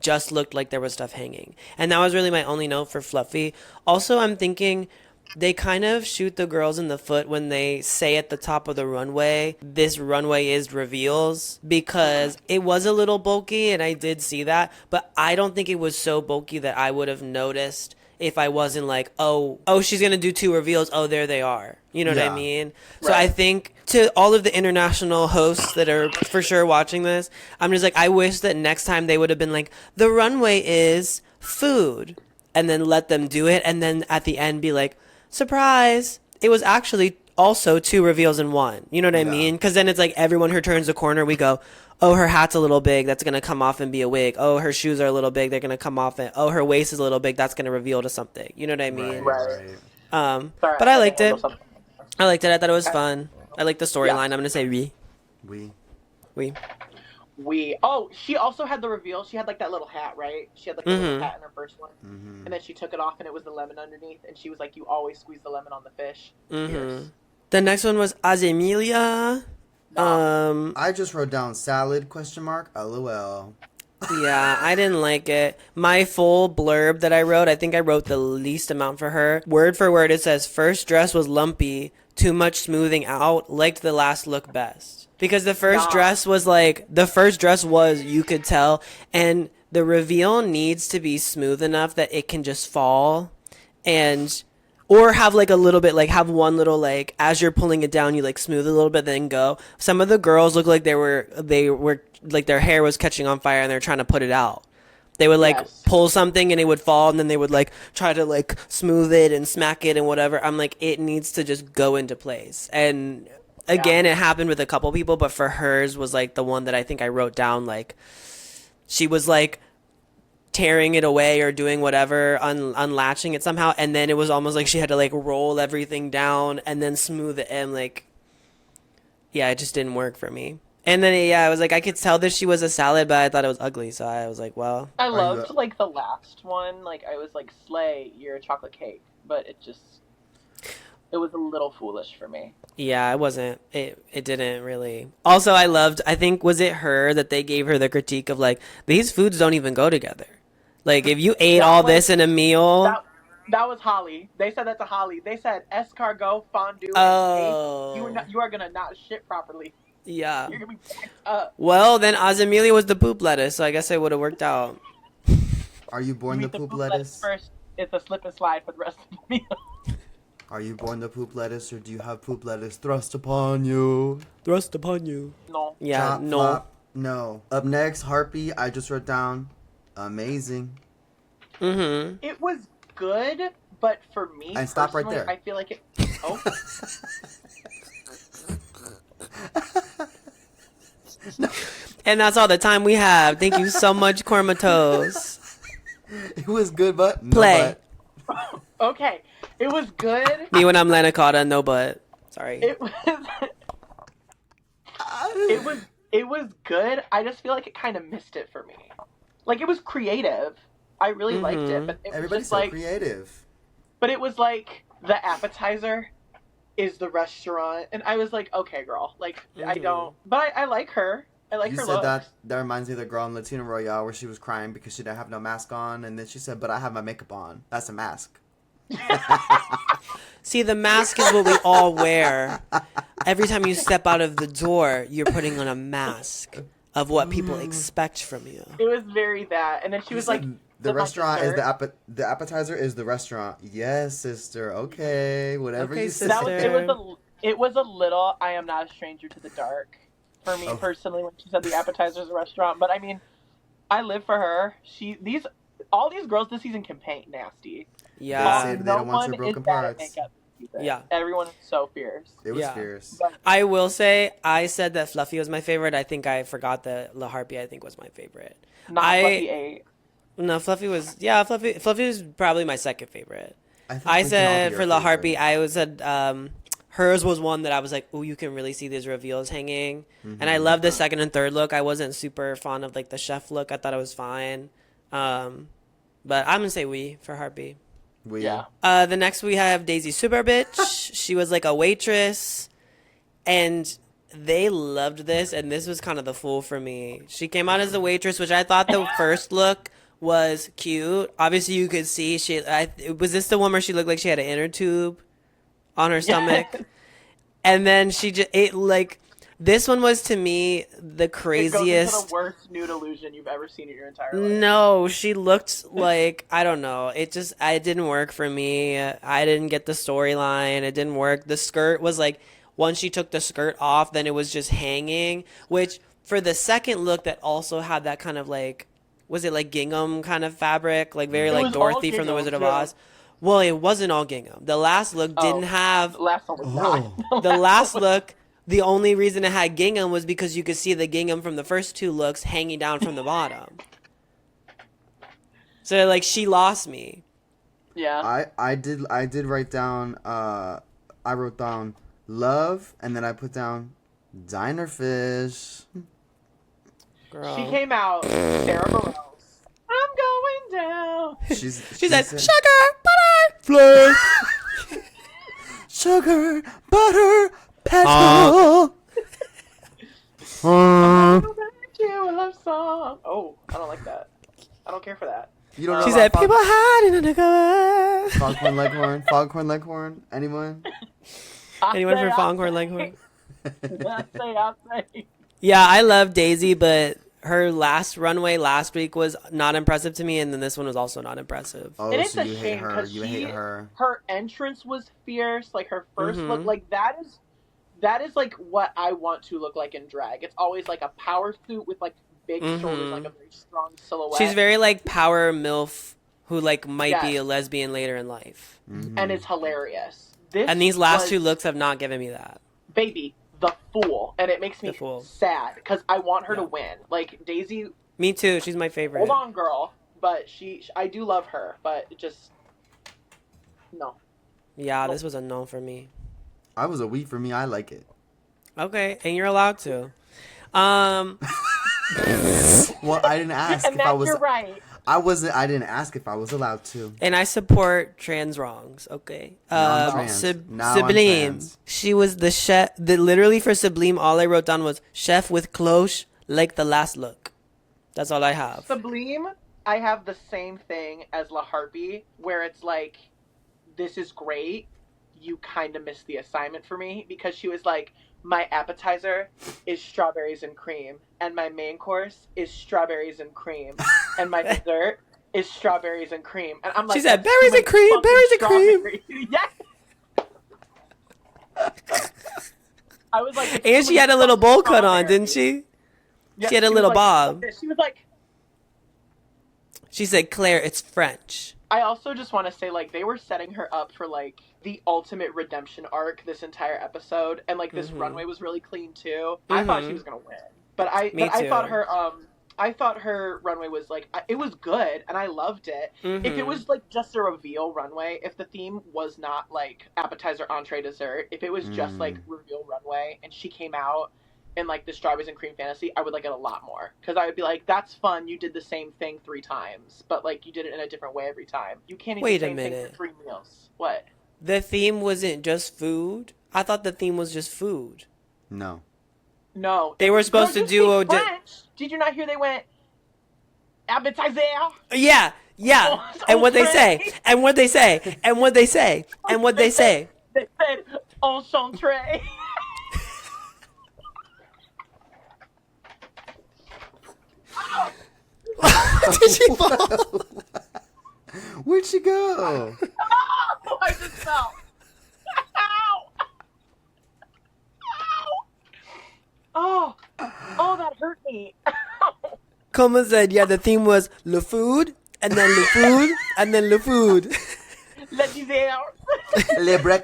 Speaker 1: just looked like there was stuff hanging. And that was really my only note for Fluffy. Also, I'm thinking they kind of shoot the girls in the foot when they say at the top of the runway, this runway is reveals, because it was a little bulky and I did see that, but I don't think it was so bulky that I would have noticed if I wasn't like, oh, she's going to do 2 reveals. Oh, there they are. You know what I
Speaker 2: Yeah.
Speaker 1: mean? So
Speaker 3: Right.
Speaker 1: I think to all of the international hosts that are for sure watching this, I'm just like, I wish that next time they would have been like, the runway is food, and then let them do it. And then at the end be like, surprise, it was actually also 2 reveals in one. You know what I
Speaker 2: Yeah.
Speaker 1: mean? Because then it's like everyone who turns the corner, we go, oh, her hat's a little big, that's going to come off and be a wig. Oh, her shoes are a little big, they're going to come off and, oh, her waist is a little big, that's going to reveal to something. You know what I mean?
Speaker 3: Right.
Speaker 2: Right.
Speaker 3: Sorry,
Speaker 1: But I
Speaker 3: had to
Speaker 1: liked it.
Speaker 3: handle something.
Speaker 1: I liked it. I thought it was fun. I liked the storyline. I'm going to say we.
Speaker 3: She also had the reveal. She had like that little hat, right? She had like the little hat in her first one, and then she took it off, and it was the lemon underneath. And she was like, "You always squeeze the lemon on the fish." Fierce.
Speaker 1: The next one was Azemilia.
Speaker 2: I just wrote down salad ? LOL.
Speaker 1: Yeah, I didn't like it. My full blurb that I wrote, I think I wrote the least amount for her. Word for word, it says, first dress was lumpy, too much smoothing out, liked the last look best. Because the first dress was, you could tell, and the reveal needs to be smooth enough that it can just fall, and or have like a little bit, like have one little, like as you're pulling it down, you like smooth a little bit, then go. Some of the girls look like they were like their hair was catching on fire and they're trying to put it out. They would like pull something and it would fall, and then they would like try to like smooth it and smack it and whatever. I'm like, it needs to just go into place. And again, it happened with a couple people, but for hers was like the one that I think I wrote down, like she was like tearing it away or doing whatever, unlatching it somehow, and then it was almost like she had to like roll everything down and then smooth it, and like, yeah, it just didn't work for me. And then I was like, I could tell that she was a salad, but I thought it was ugly, so I was like, well.
Speaker 3: I loved like the last one, like I was like, slay, you're a chocolate cake, but it was a little foolish for me.
Speaker 1: Yeah, it wasn't. It didn't really. Also, I think, was it her that they gave her the critique of like, these foods don't even go together. Like, if you ate all this in a meal.
Speaker 3: That was Holly. They said that to Holly. They said escargot, fondue, and cake. You are going to not shit properly.
Speaker 1: Yeah.
Speaker 3: You're going to be packed up.
Speaker 1: Well, then Azamelia was the poop lettuce, so I guess it would have worked out.
Speaker 2: Are you born the poop lettuce?
Speaker 3: First, it's a slip and slide for the rest of the meal.
Speaker 2: Are you born the poop lettuce, or do you have poop lettuce thrust upon you?
Speaker 1: Thrust upon you.
Speaker 3: No.
Speaker 1: Yeah,
Speaker 2: Chop,
Speaker 1: no.
Speaker 2: flop, no. Up next, Harpy. I just wrote down amazing.
Speaker 1: Mm-hmm.
Speaker 3: It was good, but for me,
Speaker 2: and stop right there.
Speaker 3: I feel like it. Oh.
Speaker 2: No.
Speaker 1: And that's all the time we have. Thank you so much, Comatose.
Speaker 2: It was good, but no
Speaker 1: play.
Speaker 2: But.
Speaker 3: Okay, it was good.
Speaker 1: Me when I'm Lanacotta, no but. Sorry.
Speaker 3: It was good. I just feel like it kind of missed it for me. Like, it was creative. I really liked it, but it
Speaker 2: Everybody's
Speaker 3: was just
Speaker 2: so
Speaker 3: like
Speaker 2: creative.
Speaker 3: But it was like the appetizer is the restaurant, and I was like, okay, girl, like I don't, but I like her. I like her looks.
Speaker 2: That reminds me of the girl in Latino Royale where she was crying because she didn't have no mask on, and then she said, "But I have my makeup on." That's a mask.
Speaker 1: See, the mask is what we all wear. Every time you step out of the door, you're putting on a mask of what people expect from you.
Speaker 3: It was very that, and then she was like,
Speaker 2: "The restaurant is the appetizer is the restaurant." Yes, sister. Okay, whatever you say.
Speaker 3: It was a little. I am not a stranger to the dark. For me personally, when she said the appetizer is a restaurant, but I mean, I live for her. All these girls this season can paint nasty.
Speaker 1: Yeah,
Speaker 2: they don't want your broken parts.
Speaker 1: Yeah,
Speaker 3: everyone is so fierce.
Speaker 2: It was fierce.
Speaker 3: But
Speaker 1: I will say, I said that Fluffy was my favorite. I think I forgot that La Harpy, I think, was my favorite.
Speaker 3: Fluffy 8.
Speaker 1: No, Fluffy was Fluffy was probably my second favorite. I said for La Harpy, I said hers was one that I was like, oh, you can really see these reveals hanging. And I love the second and third look. I wasn't super fond of like the chef look. I thought it was fine. But I'm gonna say we for Harpy.
Speaker 3: Yeah.
Speaker 1: The next we have Daisy Super Bitch. She was like a waitress, and they loved this, and this was kind of the fool for me. She came out as the waitress, which I thought the first look was cute. Obviously, you could see was this the one where she looked like she had an inner tube on her stomach? And then this one was, to me, the craziest. It goes into
Speaker 3: the worst nude illusion you've ever seen in your entire life.
Speaker 1: No, she looked like, I don't know. It didn't work for me. I didn't get the storyline. It didn't work. The skirt was like, once she took the skirt off, then it was just hanging, which for the second look that also had that kind of like, was it like gingham kind of fabric? Like very like Dorothy from The Wizard of Oz. Well, it wasn't all gingham. The last look didn't have.
Speaker 3: The last one was not.
Speaker 1: The last look, the only reason it had gingham was because you could see the gingham from the first two looks hanging down from the bottom. So like she lost me.
Speaker 3: Yeah.
Speaker 2: I did write down. I wrote down love, and then I put down diner fish.
Speaker 1: Girl.
Speaker 3: She came out Sarah Bareilles. I'm going down.
Speaker 1: She said, sugar, butter,
Speaker 2: flour, sugar, butter, petrol.
Speaker 3: Oh, I don't like that. I don't care for that.
Speaker 2: You don't know.
Speaker 1: She said, people hiding in the cover.
Speaker 2: Foghorn Leghorn. Foghorn Leghorn. Anyone?
Speaker 1: Anyone for Foghorn Leghorn?
Speaker 3: I say.
Speaker 1: Yeah, I love Daisy, but her last runway last week was not impressive to me, and then this one was also not impressive.
Speaker 2: Oh,
Speaker 3: And it's
Speaker 2: so
Speaker 3: a
Speaker 2: you hate
Speaker 3: shame
Speaker 2: her.
Speaker 3: because
Speaker 2: You hate her.
Speaker 3: her entrance was fierce. Like her 1st
Speaker 1: Mm-hmm.
Speaker 3: look, like that is like what I want to look like in drag. It's always like a power suit with like big shoulders, like a very strong silhouette.
Speaker 1: She's very like power MILF who like might be
Speaker 3: Yes.
Speaker 1: a lesbian later in life.
Speaker 3: and it's hilarious.
Speaker 1: And these last
Speaker 3: was-
Speaker 1: two looks have not given me that.
Speaker 3: baby, the fool, and it makes me
Speaker 1: The fool.
Speaker 3: sad because I want her
Speaker 1: Yeah.
Speaker 3: to win. Like Daisy,
Speaker 1: Me too. She's my favorite.
Speaker 3: hold on, girl, but I do love her, but it just no.
Speaker 1: Yeah, this was a no for me.
Speaker 2: I was a we for me. I like it.
Speaker 1: Okay, and you're allowed to.
Speaker 2: Well, I didn't ask
Speaker 3: And
Speaker 2: if I
Speaker 3: that's
Speaker 2: was.
Speaker 3: you're right.
Speaker 2: I wasn't. I didn't ask if I was allowed to.
Speaker 1: And I support trans wrongs. Okay.
Speaker 2: Now I'm trans. Now I'm
Speaker 1: Sublime.
Speaker 2: trans.
Speaker 1: She was the chef. Literally for Sublime, all I wrote down was chef with cloche, like the last look. That's all I have.
Speaker 3: Sublime, I have the same thing as La Harpy, where it's like, this is great. You kind of missed the assignment for me because she was like, my appetizer is strawberries and cream, and my main course is strawberries and cream, and my dessert is strawberries and cream. And I'm like,
Speaker 1: She said,
Speaker 3: "That's
Speaker 1: berries
Speaker 3: too
Speaker 1: and cream,
Speaker 3: many
Speaker 1: berries and
Speaker 3: fucking
Speaker 1: cream."
Speaker 3: strawberries. Yes. I was like,
Speaker 1: And she had a little bowl cut on, didn't she?
Speaker 3: Yeah,
Speaker 1: She had a
Speaker 3: was
Speaker 1: little
Speaker 3: like-
Speaker 1: bob.
Speaker 3: She was like,
Speaker 1: She said, Claire, it's French.
Speaker 3: I also just want to say, like, they were setting her up for, like, the ultimate redemption arc this entire episode, and, like, this runway was really clean, too. I thought she was gonna win. But I thought her runway was, like, it was good, and I loved it. If it was, like, just a reveal runway, if the theme was not, like, appetizer, entree, dessert, if it was just, like, reveal runway, and she came out in, like, the strawberries and cream fantasy, I would like it a lot more. Because I would be like, that's fun, you did the same thing 3 times, but, like, you did it in a different way every time. You can't eat
Speaker 1: Wait
Speaker 3: the
Speaker 1: a
Speaker 3: same thing
Speaker 1: minute.
Speaker 3: for 3 meals. What?
Speaker 1: The theme wasn't just food? I thought the theme was just food.
Speaker 2: No.
Speaker 3: No.
Speaker 1: They were supposed
Speaker 3: Girl,
Speaker 1: to
Speaker 3: you
Speaker 1: do
Speaker 3: speak French. Did you not hear they went, appetizer?
Speaker 1: Yeah.
Speaker 3: Oh,
Speaker 1: And what they
Speaker 3: okay.
Speaker 1: say. And what they say. And what they say. And what they say.
Speaker 3: They said, enchantre.
Speaker 1: Did she fall?
Speaker 2: Where'd she go?
Speaker 3: Oh, I just fell. Ow. Ow. Oh, that hurt me.
Speaker 1: Coma said, yeah, the theme was le food, and then le food, and then le food.
Speaker 3: Le dessert.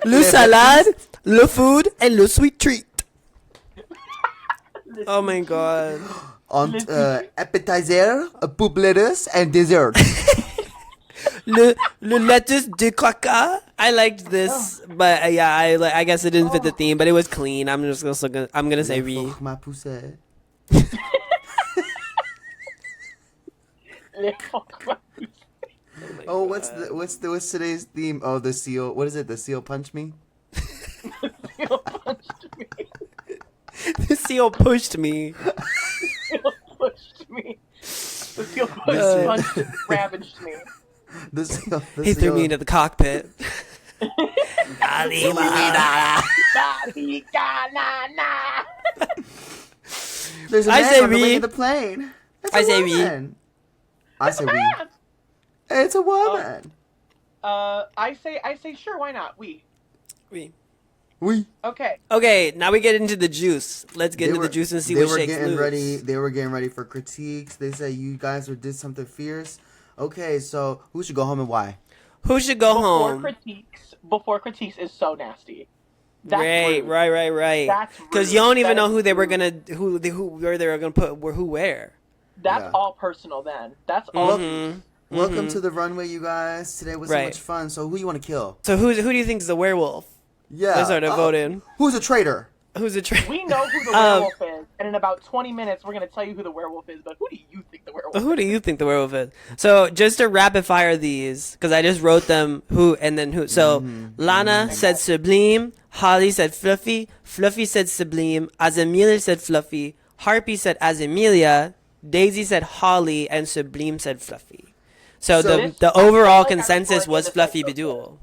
Speaker 1: Le salade, le food, and le sweet treat. Oh my god.
Speaker 2: Appetizer, poup lettuce, and dessert.
Speaker 1: Le lettuce de caca. I liked this, but yeah, I guess it didn't fit the theme, but it was clean. I'm just gonna I'm gonna say oui.
Speaker 2: Ma poussette. Oh, what's today's theme? Oh, the seal. What is it? The seal punch me.
Speaker 3: Seal punched me.
Speaker 1: The seal pushed me.
Speaker 3: Seal pushed me. The seal punched and ravaged me.
Speaker 2: The seal.
Speaker 1: He threw me into the cockpit.
Speaker 2: There's a
Speaker 1: I
Speaker 2: man
Speaker 1: say
Speaker 2: on the
Speaker 1: we.
Speaker 2: wing of the plane. It's
Speaker 1: I
Speaker 2: a
Speaker 1: say we.
Speaker 2: woman. I say we. It's a woman.
Speaker 3: I say sure, why not? We.
Speaker 1: Oui.
Speaker 2: We.
Speaker 3: Okay.
Speaker 1: Okay, now we get into the juice. Let's get into the juice and see what shakes loose.
Speaker 2: They were getting ready for critiques. They said you guys did something fierce. Okay, so who should go home and why?
Speaker 1: Who should go home?
Speaker 3: Before critiques is so nasty. That's rude.
Speaker 1: Right.
Speaker 3: That's
Speaker 1: Because
Speaker 3: rude.
Speaker 1: you don't even
Speaker 3: That
Speaker 1: know
Speaker 3: is
Speaker 1: who they were
Speaker 3: rude.
Speaker 1: gonna where they were gonna put who where.
Speaker 3: That's
Speaker 2: Yeah.
Speaker 3: all personal then. That's all.
Speaker 2: Welcome to the runway, you guys. Today was so
Speaker 1: Right.
Speaker 2: much fun. So who you want to kill?
Speaker 1: So who do you think is the werewolf?
Speaker 2: Yeah.
Speaker 1: They started voting.
Speaker 2: Who's a traitor?
Speaker 1: Who's the
Speaker 3: We know who the werewolf is, and in about 20 minutes we're gonna tell you who the werewolf is. But who do you think the werewolf?
Speaker 1: Who do you think the werewolf is? So just to rapid fire these, because I just wrote them who and then who. So Lana said Sublime, Holly said Fluffy, Fluffy said Sublime, Azemelia said Fluffy, Harpy said Azemelia, Daisy said Holly, and Sublime said Fluffy. So
Speaker 2: So-
Speaker 1: the
Speaker 3: I
Speaker 1: overall
Speaker 3: feel like
Speaker 1: consensus
Speaker 3: I'm
Speaker 1: was
Speaker 3: going
Speaker 1: Fluffy
Speaker 3: against
Speaker 1: Bidul.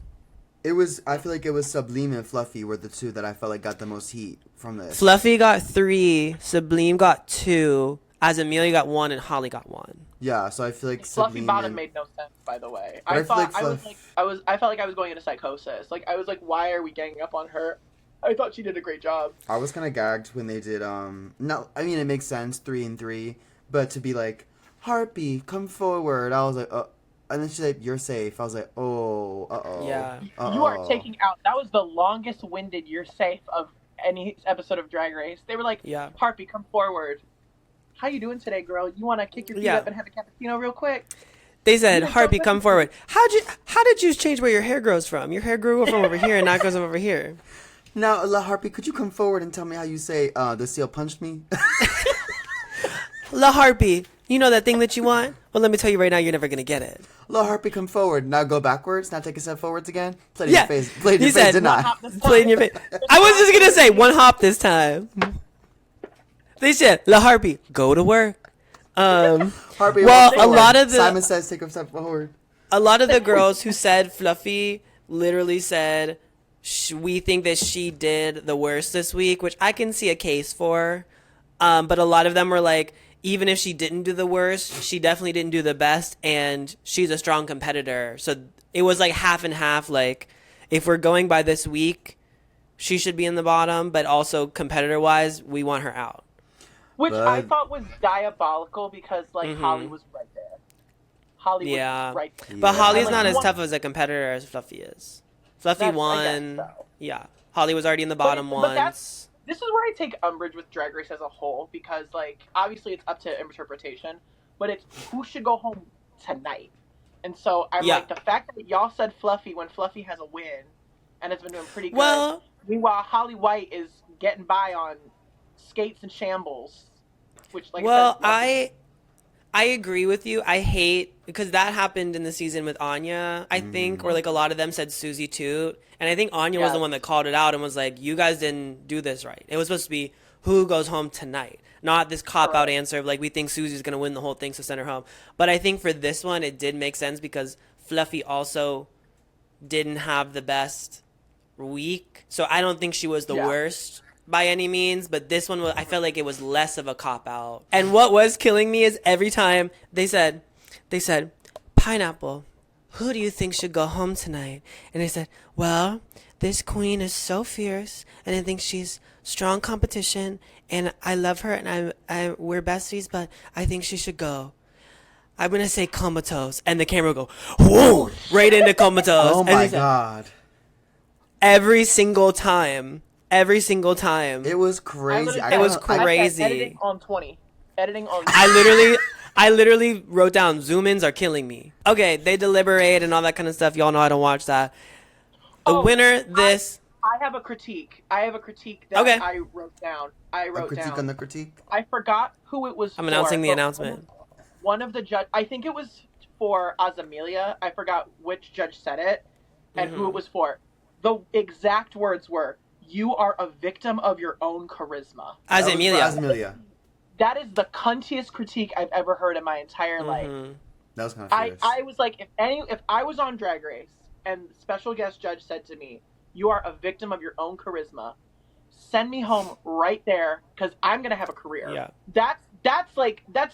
Speaker 2: I feel like it was Sublime and Fluffy were the two that I felt like got the most heat from this.
Speaker 1: Fluffy got 3, Sublime got 2, As Amelia got 1 and Holly got 1.
Speaker 2: Yeah, so I feel like
Speaker 3: Fluffy
Speaker 2: Sabine
Speaker 3: Bottom
Speaker 2: and-
Speaker 3: made no sense, by the way.
Speaker 2: But
Speaker 3: I
Speaker 2: feel
Speaker 3: thought
Speaker 2: like
Speaker 3: I felt like I was going into psychosis. Like I was like, why are we ganging up on her? I thought she did a great job.
Speaker 2: I was kind of gagged when they did. No, I mean it makes sense 3 and 3, but to be like, Harpy, come forward. I was like, and then she's like, you're safe. I was like, oh,
Speaker 1: Yeah.
Speaker 3: You are taking out. That was the longest winded "you're safe" of any episode of Drag Race. They were like,
Speaker 1: Yeah.
Speaker 3: Harpy, come forward. How you doing today, girl? You want to kick your feet
Speaker 1: Yeah.
Speaker 3: up and have a cappuccino real quick?
Speaker 1: They said,
Speaker 3: You did
Speaker 1: Harpy,
Speaker 3: so
Speaker 1: come
Speaker 3: good.
Speaker 1: forward. How did you change where your hair grows from? Your hair grew from over here and now it goes from over here.
Speaker 2: Now, La Harpy, could you come forward and tell me how you say, the seal punched me?
Speaker 1: La Harpy, you know that thing that you want? Well, let me tell you right now, you're never going to get it.
Speaker 2: La Harpy, come forward. Now go backwards. Now take a step forwards again. Played
Speaker 1: Yeah.
Speaker 2: in your face. Played in
Speaker 1: He
Speaker 2: your face,
Speaker 1: said,
Speaker 2: didn't I?
Speaker 3: Hop this
Speaker 1: Play in your face. I was just going to say, 1 hop this time. They said, La Harpy, go to work.
Speaker 2: Harpy,
Speaker 1: Well,
Speaker 2: walk
Speaker 1: a
Speaker 2: forward.
Speaker 1: lot of the-
Speaker 2: Simon says take a step forward.
Speaker 1: A lot of the girls who said Fluffy literally said, we think that she did the worst this week, which I can see a case for. But a lot of them were like, even if she didn't do the worst, she definitely didn't do the best, and she's a strong competitor. So it was like half and half. Like, if we're going by this week, she should be in the bottom, but also competitor-wise, we want her out.
Speaker 3: Which
Speaker 2: But-
Speaker 3: I thought was diabolical because like Holly was right there. Holly
Speaker 1: Yeah.
Speaker 3: was right there.
Speaker 1: But
Speaker 2: Yeah.
Speaker 1: Holly's
Speaker 3: Like,
Speaker 1: not
Speaker 3: you
Speaker 1: as
Speaker 3: want-
Speaker 1: tough as a competitor as Fluffy is. Fluffy
Speaker 3: That's- I
Speaker 1: won.
Speaker 3: guess so.
Speaker 1: Yeah. Holly was already in the bottom
Speaker 3: but
Speaker 1: once.
Speaker 3: that's- This is where I take umbrage with Drag Race as a whole because, like, obviously it's up to interpretation, but it's who should go home tonight. And so I'm
Speaker 1: Yeah.
Speaker 3: like, the fact that y'all said Fluffy when Fluffy has a win and has been doing pretty good.
Speaker 1: Well-
Speaker 3: Meanwhile, Holly White is getting by on skates and shambles, which, like,
Speaker 1: Well,
Speaker 3: I said,
Speaker 1: I agree with you. I hate because that happened in the season with Anya, I think, or like a lot of them said Susie Toot. And I think Anya was the
Speaker 3: Yes.
Speaker 1: one that called it out and was like, you guys didn't do this right. It was supposed to be who goes home tonight, not this cop out
Speaker 3: Correct.
Speaker 1: answer of like, we think Susie's going to win the whole thing, so send her home. But I think for this one, it did make sense because Fluffy also didn't have the best week. So I don't think she was the
Speaker 3: Yeah.
Speaker 1: worst by any means, but this one was, I felt like it was less of a cop out. And what was killing me is every time they said, Pineapple, who do you think should go home tonight? And they said, well, this queen is so fierce and I think she's strong competition and I love her and we're besties, but I think she should go. I'm going to say Comatose. And the camera will go, whoa, right into Comatose.
Speaker 2: Oh
Speaker 1: And
Speaker 2: my
Speaker 1: they said,
Speaker 2: god.
Speaker 1: every single time.
Speaker 2: It was crazy.
Speaker 3: I
Speaker 1: It was
Speaker 3: said
Speaker 1: crazy.
Speaker 3: editing on 20. Editing on
Speaker 1: I literally wrote down zoom-ins are killing me. Okay, they deliberate and all that kind of stuff. Y'all know I don't watch that. The
Speaker 3: Oh,
Speaker 1: winner, this.
Speaker 3: I have a critique. that
Speaker 1: Okay.
Speaker 3: I wrote down.
Speaker 2: A critique on the critique.
Speaker 3: I forgot who it was
Speaker 1: I'm
Speaker 3: for,
Speaker 1: announcing the
Speaker 3: but
Speaker 1: announcement.
Speaker 3: One of the judge, I think it was for Azamelia. I forgot which judge said it and who it was for. The exact words were, "You are a victim of your own charisma."
Speaker 1: As
Speaker 2: That was for
Speaker 1: Amelia.
Speaker 2: Amelia.
Speaker 3: That is the cuntiest critique I've ever heard in my entire life.
Speaker 2: That was kind of
Speaker 3: I,
Speaker 2: fierce.
Speaker 3: I was like, if I was on Drag Race and special guest judge said to me, "You are a victim of your own charisma," send me home right there because I'm gonna have a career.
Speaker 1: Yeah.
Speaker 3: That's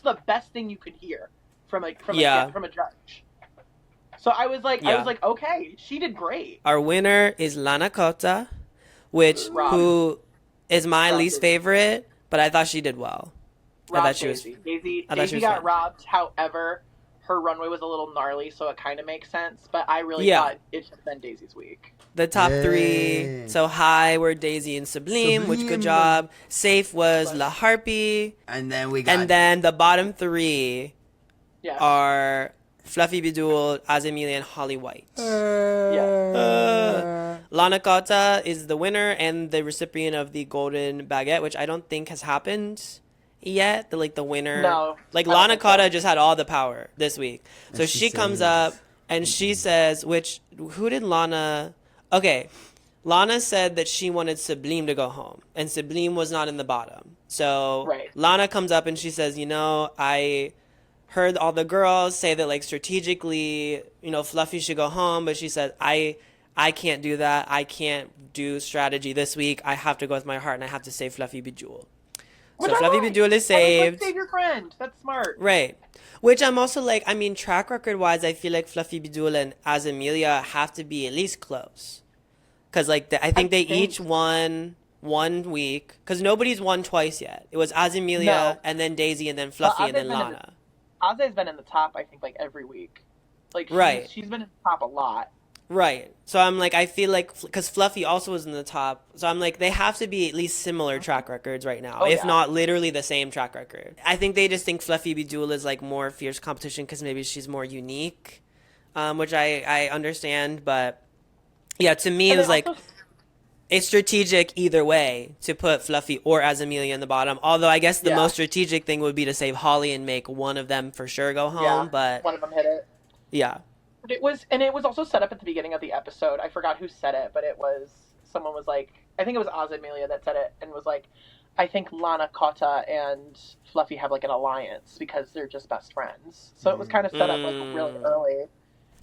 Speaker 3: the best thing you could hear from a judge. So I was like,
Speaker 1: Yeah.
Speaker 3: okay, she did great.
Speaker 1: Our winner is Lana Kota, who is my
Speaker 3: Rob
Speaker 1: least
Speaker 3: Daisy.
Speaker 1: favorite, but I thought she did well. I thought she was.
Speaker 3: Daisy
Speaker 1: I thought she was
Speaker 3: got
Speaker 1: fine.
Speaker 3: robbed. However, her runway was a little gnarly, so it kind of makes sense. But I really
Speaker 1: Yeah.
Speaker 3: thought it should have been Daisy's week.
Speaker 1: The top
Speaker 2: Yay.
Speaker 1: 3. So high were Daisy and Sublime, which good
Speaker 2: Sublime.
Speaker 1: job. Safe was La Harpy.
Speaker 2: And then we got.
Speaker 1: And then the bottom 3
Speaker 3: Yeah.
Speaker 1: are Fluffy Bejeweled, Azamelia, and Holly White. Lana Kota is the winner and the recipient of the golden baguette, which I don't think has happened yet. The winner.
Speaker 3: No,
Speaker 1: Like
Speaker 3: I don't
Speaker 1: Lana
Speaker 3: think so.
Speaker 1: Kota just had all the power this week. So
Speaker 2: And
Speaker 1: she
Speaker 2: she
Speaker 1: comes
Speaker 2: says-
Speaker 1: up and she says, who did Lana? Okay. Lana said that she wanted Sublime to go home, and Sublime was not in the bottom. So
Speaker 3: Right.
Speaker 1: Lana comes up and she says, I heard all the girls say that strategically, Fluffy should go home, but she said, I can't do that. I can't do strategy this week. I have to go with my heart and I have to say Fluffy Bejeweled. So Fluffy Bidul is saved.
Speaker 3: Save your friend. That's smart.
Speaker 1: Right. Which I'm also like, I mean, track record wise, I feel like Fluffy Bidul and Azamelia have to be at least close. Because, like, I think they each won 1 week. Because nobody's won twice yet. It was Azamelia, and then Daisy, and then Fluffy, and then Lana.
Speaker 3: Aze's been in the top, I think, like, every week. Like, she's been in the top a lot.
Speaker 1: Right. So I'm like, I feel like, because Fluffy also was in the top, so I'm like, they have to be at least similar track records right now, if not literally the same track record. I think they just think Fluffy Bidul is like more fierce competition because maybe she's more unique, which I understand, but yeah, to me it was like, it's strategic either way to put Fluffy or Azamelia in the bottom, although I guess the most strategic thing would be to save Holly and make one of them for sure go home, but...
Speaker 3: one of them hit it.
Speaker 1: Yeah.
Speaker 3: It was also set up at the beginning of the episode. I forgot who said it, but someone was like, I think it was Azamelia that said it, and was like, I think Lana Kota and Fluffy have like an alliance because they're just best friends. So it was kind of set up like really early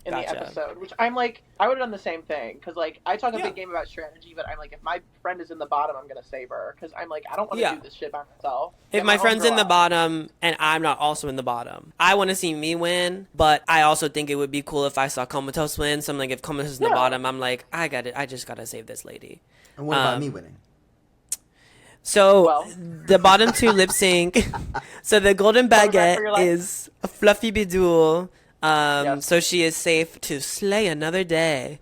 Speaker 3: in the episode, which I'm like, I would have done the same thing because like I talk a big game about strategy, but I'm like, if my friend is in the bottom, I'm gonna save her because I'm like, I don't want to do this shit by myself.
Speaker 1: If my friend's in the bottom and I'm not also in the bottom, I want to see me win, but I also think it would be cool if I saw Comatose win. So I'm like, if Comatose is in the bottom, I'm like, I got it. I just gotta save this lady.
Speaker 2: And what about me winning?
Speaker 1: So the bottom two lip sync. So the golden baguette is Fluffy Bidul. So she is safe to slay another day.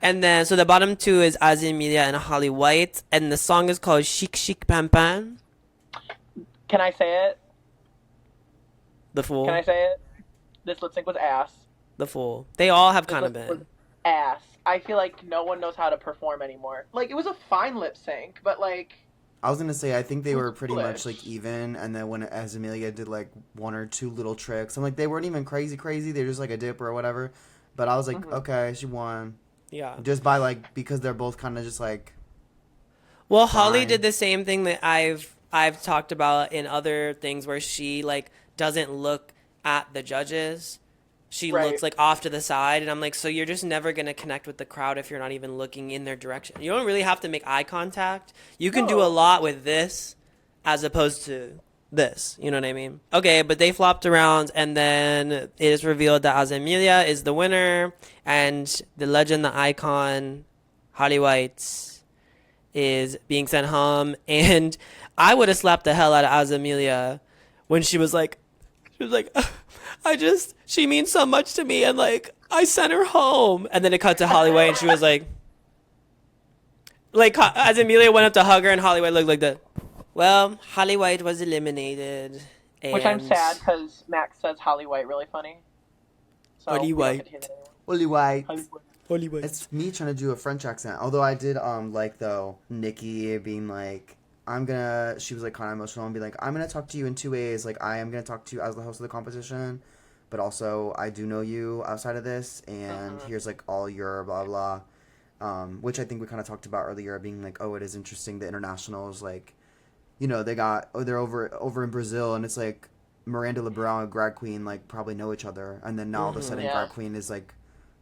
Speaker 1: And then, so the bottom two is Azamelia and Holly White, and the song is called Chic Chic Pam Pam.
Speaker 3: Can I say it?
Speaker 1: The Fool.
Speaker 3: Can I say it? This lip sync was ass.
Speaker 1: The Fool. They all have kind of been.
Speaker 3: Was ass. I feel like no one knows how to perform anymore. Like, it was a fine lip sync, but like...
Speaker 2: I was gonna say, I think they were pretty much like even, and then when Azamelia did like 1 or 2 little tricks, I'm like, they weren't even crazy. They're just like a dip or whatever. But I was like, okay, she won. Yeah. Just by like, because they're both kind of just like.
Speaker 1: Well, Holly did the same thing that I've talked about in other things where she like doesn't look at the judges. She looks like off to the side, and I'm like, so you're just never going to connect with the crowd if you're not even looking in their direction. You don't really have to make eye contact. You can do a lot with this as opposed to this. You know what I mean? Okay, but they flopped around, and then it is revealed that Azamelia is the winner, and the legend, the icon, Holly White, is being sent home. And I would have slapped the hell out of Azamelia when she was like, she means so much to me, and like I sent her home, and then it cut to Holly White, and she was like Azamelia went up to hug her, and Holly White looked like that. Well, Holly White was eliminated,
Speaker 3: which I'm sad because Max says Holly White really funny. So
Speaker 1: Holly White.
Speaker 2: Holly White. Holly White. It's me trying to do a French accent. Although I did like though Nikki being like, she was like kind of emotional and be like, I'm gonna talk to you in 2 ways. Like I am gonna talk to you as the host of the competition, but also I do know you outside of this, and here's like all your blah blah, which I think we kind of talked about earlier, being like, oh, it is interesting the internationals, like, you know, they're over in Brazil, and it's like Miranda LeBron and Drag Queen like probably know each other, and then now all of a sudden Drag Queen is like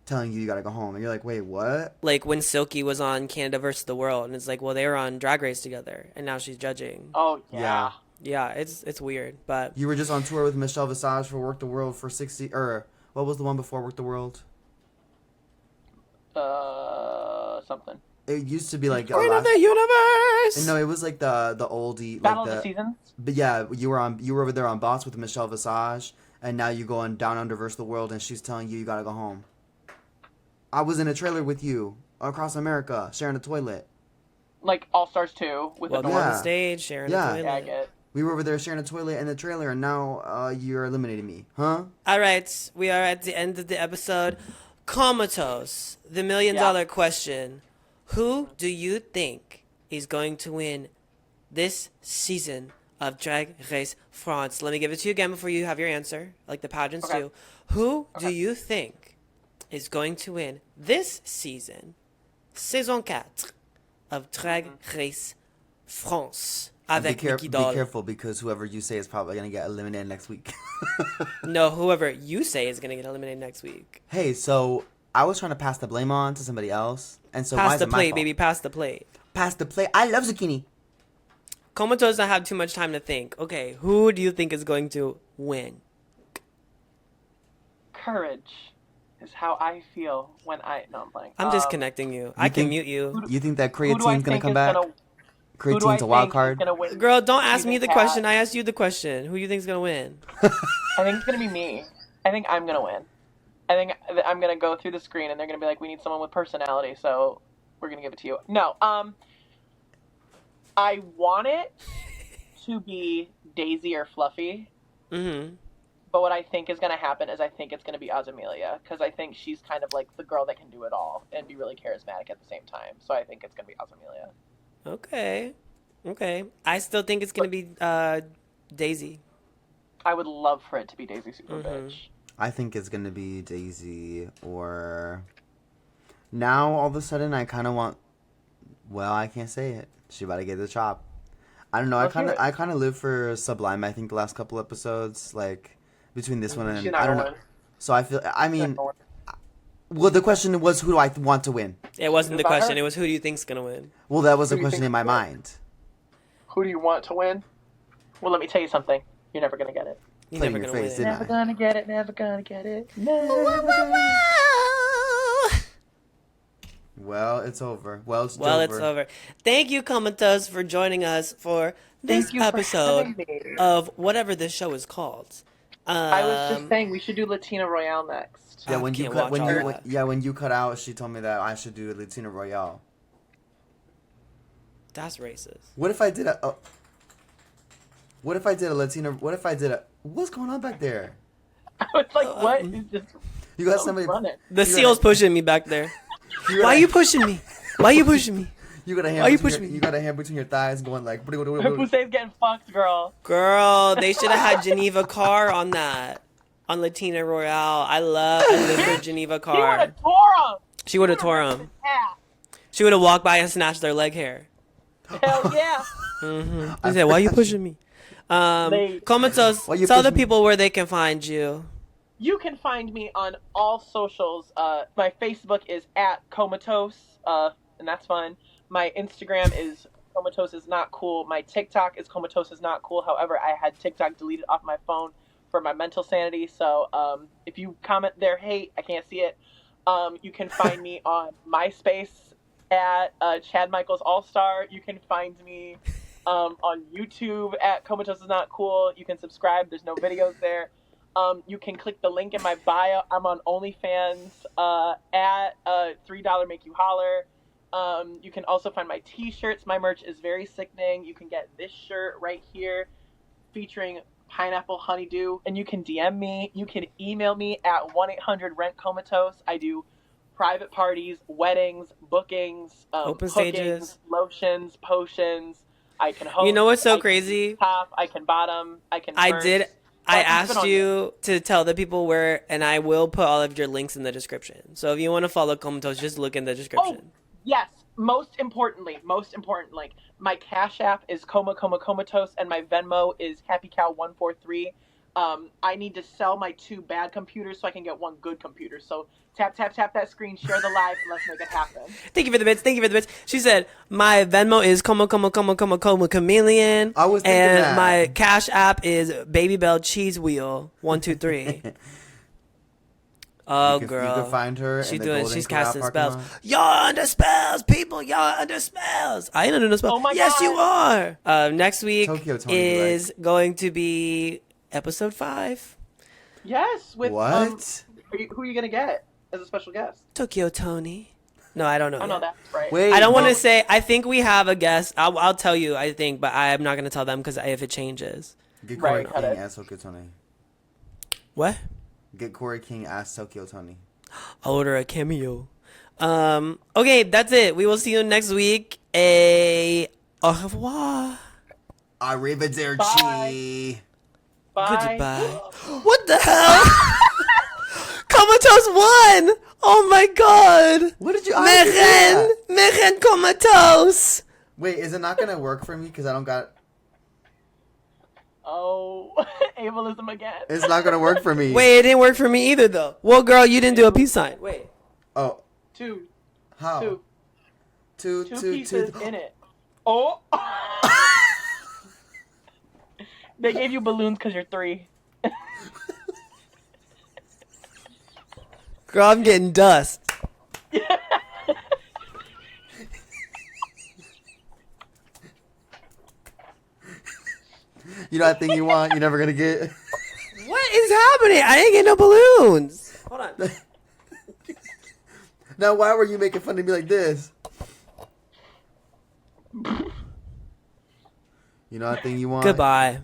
Speaker 2: telling you gotta go home, and you're like, wait, what?
Speaker 1: Like when Silky was on Canada vs. the World, and it's like, well, they were on Drag Race together, and now she's judging.
Speaker 3: Oh yeah.
Speaker 1: Yeah, it's weird, but
Speaker 2: you were just on tour with Michelle Visage for Work the World for 60, or what was the one before Work the World?
Speaker 3: Something.
Speaker 2: It used to be like
Speaker 1: another universe.
Speaker 2: No, it was like the oldie
Speaker 3: Battle of the Seasons.
Speaker 2: But yeah, you were over there on Boss with Michelle Visage, and now you go on Down Under vs. the World, and she's telling you gotta go home. I was in a trailer with you across America, sharing a toilet.
Speaker 3: Like All Stars 2 with
Speaker 1: on the stage, sharing a toilet.
Speaker 3: Yeah, I get it.
Speaker 2: We were over there sharing a toilet in the trailer, and now you're eliminating me, huh?
Speaker 1: All right, we are at the end of the episode. Comatose, the $1 million question. Who do you think is going to win this season of Drag Race France? Let me give it to you again before you have your answer, like the pageants do. Who do you think is going to win this season, saison 4, of Drag Race France? Be
Speaker 2: careful, because whoever you say is probably going to get eliminated next week.
Speaker 1: No, whoever you say is going to get eliminated next week.
Speaker 2: Hey, so I was trying to pass the blame on to somebody else, and so
Speaker 1: pass the plate, baby. Pass the plate.
Speaker 2: Pass the plate. I love zucchini.
Speaker 1: Comatose doesn't have too much time to think. Okay, who do you think is going to win?
Speaker 3: Courage is how I feel when I. No, I'm playing.
Speaker 1: I'm disconnecting you. I can mute you.
Speaker 2: You think that
Speaker 3: Who do I
Speaker 2: creatine's gonna
Speaker 3: think
Speaker 2: come
Speaker 3: is
Speaker 2: back?
Speaker 3: gonna? Who do I
Speaker 2: Creatine's a wild
Speaker 3: think is
Speaker 2: card.
Speaker 3: gonna win?
Speaker 1: Girl, don't ask me
Speaker 3: season
Speaker 1: the
Speaker 3: cast?
Speaker 1: question. I asked you the question. Who you think is gonna win?
Speaker 3: I think it's gonna be me. I think I'm gonna win. I think I'm gonna go through the screen and they're gonna be like, "We need someone with personality," so we're gonna give it to you. No, I want it to be Daisy or Fluffy.
Speaker 1: Mm-hmm.
Speaker 3: But what I think is going to happen is I think it's going to be Azamelia, because I think she's kind of like the girl that can do it all and be really charismatic at the same time. So I think it's going to be Azamelia.
Speaker 1: Okay. I still think it's gonna be Daisy.
Speaker 3: I would love for it to be Daisy Super Bitch.
Speaker 2: I think it's gonna be Daisy or. Now all of a sudden I kind of want. Well, I can't say it. She about to get the chop. I don't know. I kind of live for Sublime. I think the last couple episodes, like between this one and
Speaker 3: She's not
Speaker 2: I don't
Speaker 3: gonna
Speaker 2: know. So I feel. I mean, well, the question was, who do I want to win?
Speaker 1: It wasn't the
Speaker 3: About
Speaker 1: question.
Speaker 3: her?
Speaker 1: It was, who do you think's gonna win?
Speaker 2: Well, that was the
Speaker 3: Who do you
Speaker 2: question
Speaker 3: think
Speaker 2: in my
Speaker 3: will win?
Speaker 2: mind.
Speaker 3: Who do you want to win? Well, let me tell you something. You're never going to get it.
Speaker 1: You're
Speaker 2: Play
Speaker 1: never
Speaker 2: in your
Speaker 1: gonna
Speaker 2: face,
Speaker 1: win.
Speaker 2: didn't
Speaker 3: Never
Speaker 2: I?
Speaker 3: going to get it. Never going to get it. Never gonna...
Speaker 2: Well, it's over. Well, it's
Speaker 1: over. Thank you, Comatose, for joining us for this
Speaker 3: Thank you for
Speaker 1: episode
Speaker 3: having me.
Speaker 1: of whatever this show is called.
Speaker 3: I was just saying we should do Latina Royale next.
Speaker 2: Yeah,
Speaker 1: I
Speaker 2: when you
Speaker 1: can't
Speaker 2: cut
Speaker 1: watch all that.
Speaker 2: when you cut out, she told me that I should do a Latina Royale.
Speaker 1: That's racist.
Speaker 2: What if I did a? What if I did a Latina? What if I did a? What's going on back there?
Speaker 3: I was like, what is this?
Speaker 2: You got somebody.
Speaker 3: Running.
Speaker 1: The seal's pushing me back there. Why are you pushing me? Why are you pushing me?
Speaker 2: You got a hand.
Speaker 1: Why you
Speaker 2: between
Speaker 1: pushing
Speaker 2: your,
Speaker 1: me?
Speaker 2: You got a hand between your thighs, going like.
Speaker 3: Buse's getting fucked, girl.
Speaker 1: Girl, they should have had Geneva Carr on that. On Latina Royale. I live for Geneva
Speaker 3: He would
Speaker 1: Carr.
Speaker 3: have tore him.
Speaker 1: She would have tore him.
Speaker 3: Yeah.
Speaker 1: She would have walked by and snatched their leg hair.
Speaker 3: Hell yeah.
Speaker 1: I said, why are you pushing me? Comatose,
Speaker 2: Why you
Speaker 1: tell the
Speaker 2: pushing me?
Speaker 1: people where they can find you.
Speaker 3: You can find me on all socials. My Facebook is @Comatose, and that's fun. My Instagram is Comatose is not cool. My TikTok is Comatose is not cool. However, I had TikTok deleted off my phone for my mental sanity. So if you comment there, hate, I can't see it. You can find me on MySpace at Chad Michaels All Star. You can find me on YouTube at Comatose is not cool. You can subscribe. There's no videos there. You can click the link in my bio. I'm on OnlyFans at $3 Make You Holler. You can also find my t-shirts. My merch is very sickening. You can get this shirt right here featuring Pineapple Honeydew, and you can DM me. You can email me at 1-800-RENT-COMATOSE. I do private parties, weddings, bookings,
Speaker 1: Open
Speaker 3: hookings,
Speaker 1: stages.
Speaker 3: lotions, potions. I can host.
Speaker 1: You know what's so
Speaker 3: I can
Speaker 1: crazy?
Speaker 3: top, I can bottom. I can.
Speaker 1: I
Speaker 3: first.
Speaker 1: did.
Speaker 3: I
Speaker 1: I
Speaker 3: can spit
Speaker 1: asked
Speaker 3: on
Speaker 1: you to tell the people where, and I will put all of your links in the description. So if you want to follow Comatose, just look in the description.
Speaker 3: Yes. Most important, like my Cash App is Comatose, and my Venmo is HappyCow143. I need to sell my 2 bad computers so I can get 1 good computer. So tap that screen, share the live, and let's make it happen.
Speaker 1: Thank you for the bits. She said my Venmo is Como Chameleon.
Speaker 2: I was thinking
Speaker 1: and
Speaker 2: that.
Speaker 1: my Cash App is Baby Bell Cheese Wheel 123. Oh, girl.
Speaker 2: You can find her.
Speaker 1: She's
Speaker 2: in the
Speaker 1: doing.
Speaker 2: Golden
Speaker 1: She's
Speaker 2: Corral
Speaker 1: casting
Speaker 2: parking
Speaker 1: spells.
Speaker 2: lot.
Speaker 1: Y'all under spells, people. Y'all under spells. I ain't under no spell.
Speaker 3: Oh my
Speaker 1: yes,
Speaker 3: God.
Speaker 1: you are. Next week
Speaker 2: Tokyo Tony,
Speaker 1: is going to be episode 5.
Speaker 3: Yes. With
Speaker 2: What?
Speaker 3: who are you gonna get as a special guest?
Speaker 1: Tokyo Tony. No, I don't know.
Speaker 3: I know
Speaker 1: yet.
Speaker 3: that's right.
Speaker 2: Wait.
Speaker 1: I don't want
Speaker 2: no.
Speaker 1: to say. I think we have a guest. I'll tell you. I think, but I'm not going to tell them because if it changes.
Speaker 2: Get Corey
Speaker 3: Right, cut
Speaker 2: King
Speaker 3: it.
Speaker 2: as Tokyo Tony.
Speaker 1: What?
Speaker 2: Get Corey King as Tokyo Tony.
Speaker 1: I'll order a cameo. Okay, that's it. We will see you next week. Au revoir.
Speaker 2: Arrivederci.
Speaker 3: Bye.
Speaker 1: Goodbye. What the hell? Comatose won! Oh my god!
Speaker 2: What did you?
Speaker 1: Meren Comatose!
Speaker 2: Wait, is it not gonna work for me because I don't got?
Speaker 3: Oh, ableism again.
Speaker 2: It's not gonna work for me.
Speaker 1: Wait, it didn't work for me either though. Well, girl, you didn't do a peace sign. Wait.
Speaker 2: Oh,
Speaker 3: Two
Speaker 2: how? Two
Speaker 3: pieces in it. Oh. They gave you balloons because you're 3.
Speaker 1: Girl, I'm getting dust.
Speaker 2: You know that thing you want, you're never gonna get.
Speaker 1: What is happening? I ain't getting no balloons. Hold on.
Speaker 2: Now, why were you making fun of me like this? You know that thing you want?
Speaker 1: Goodbye.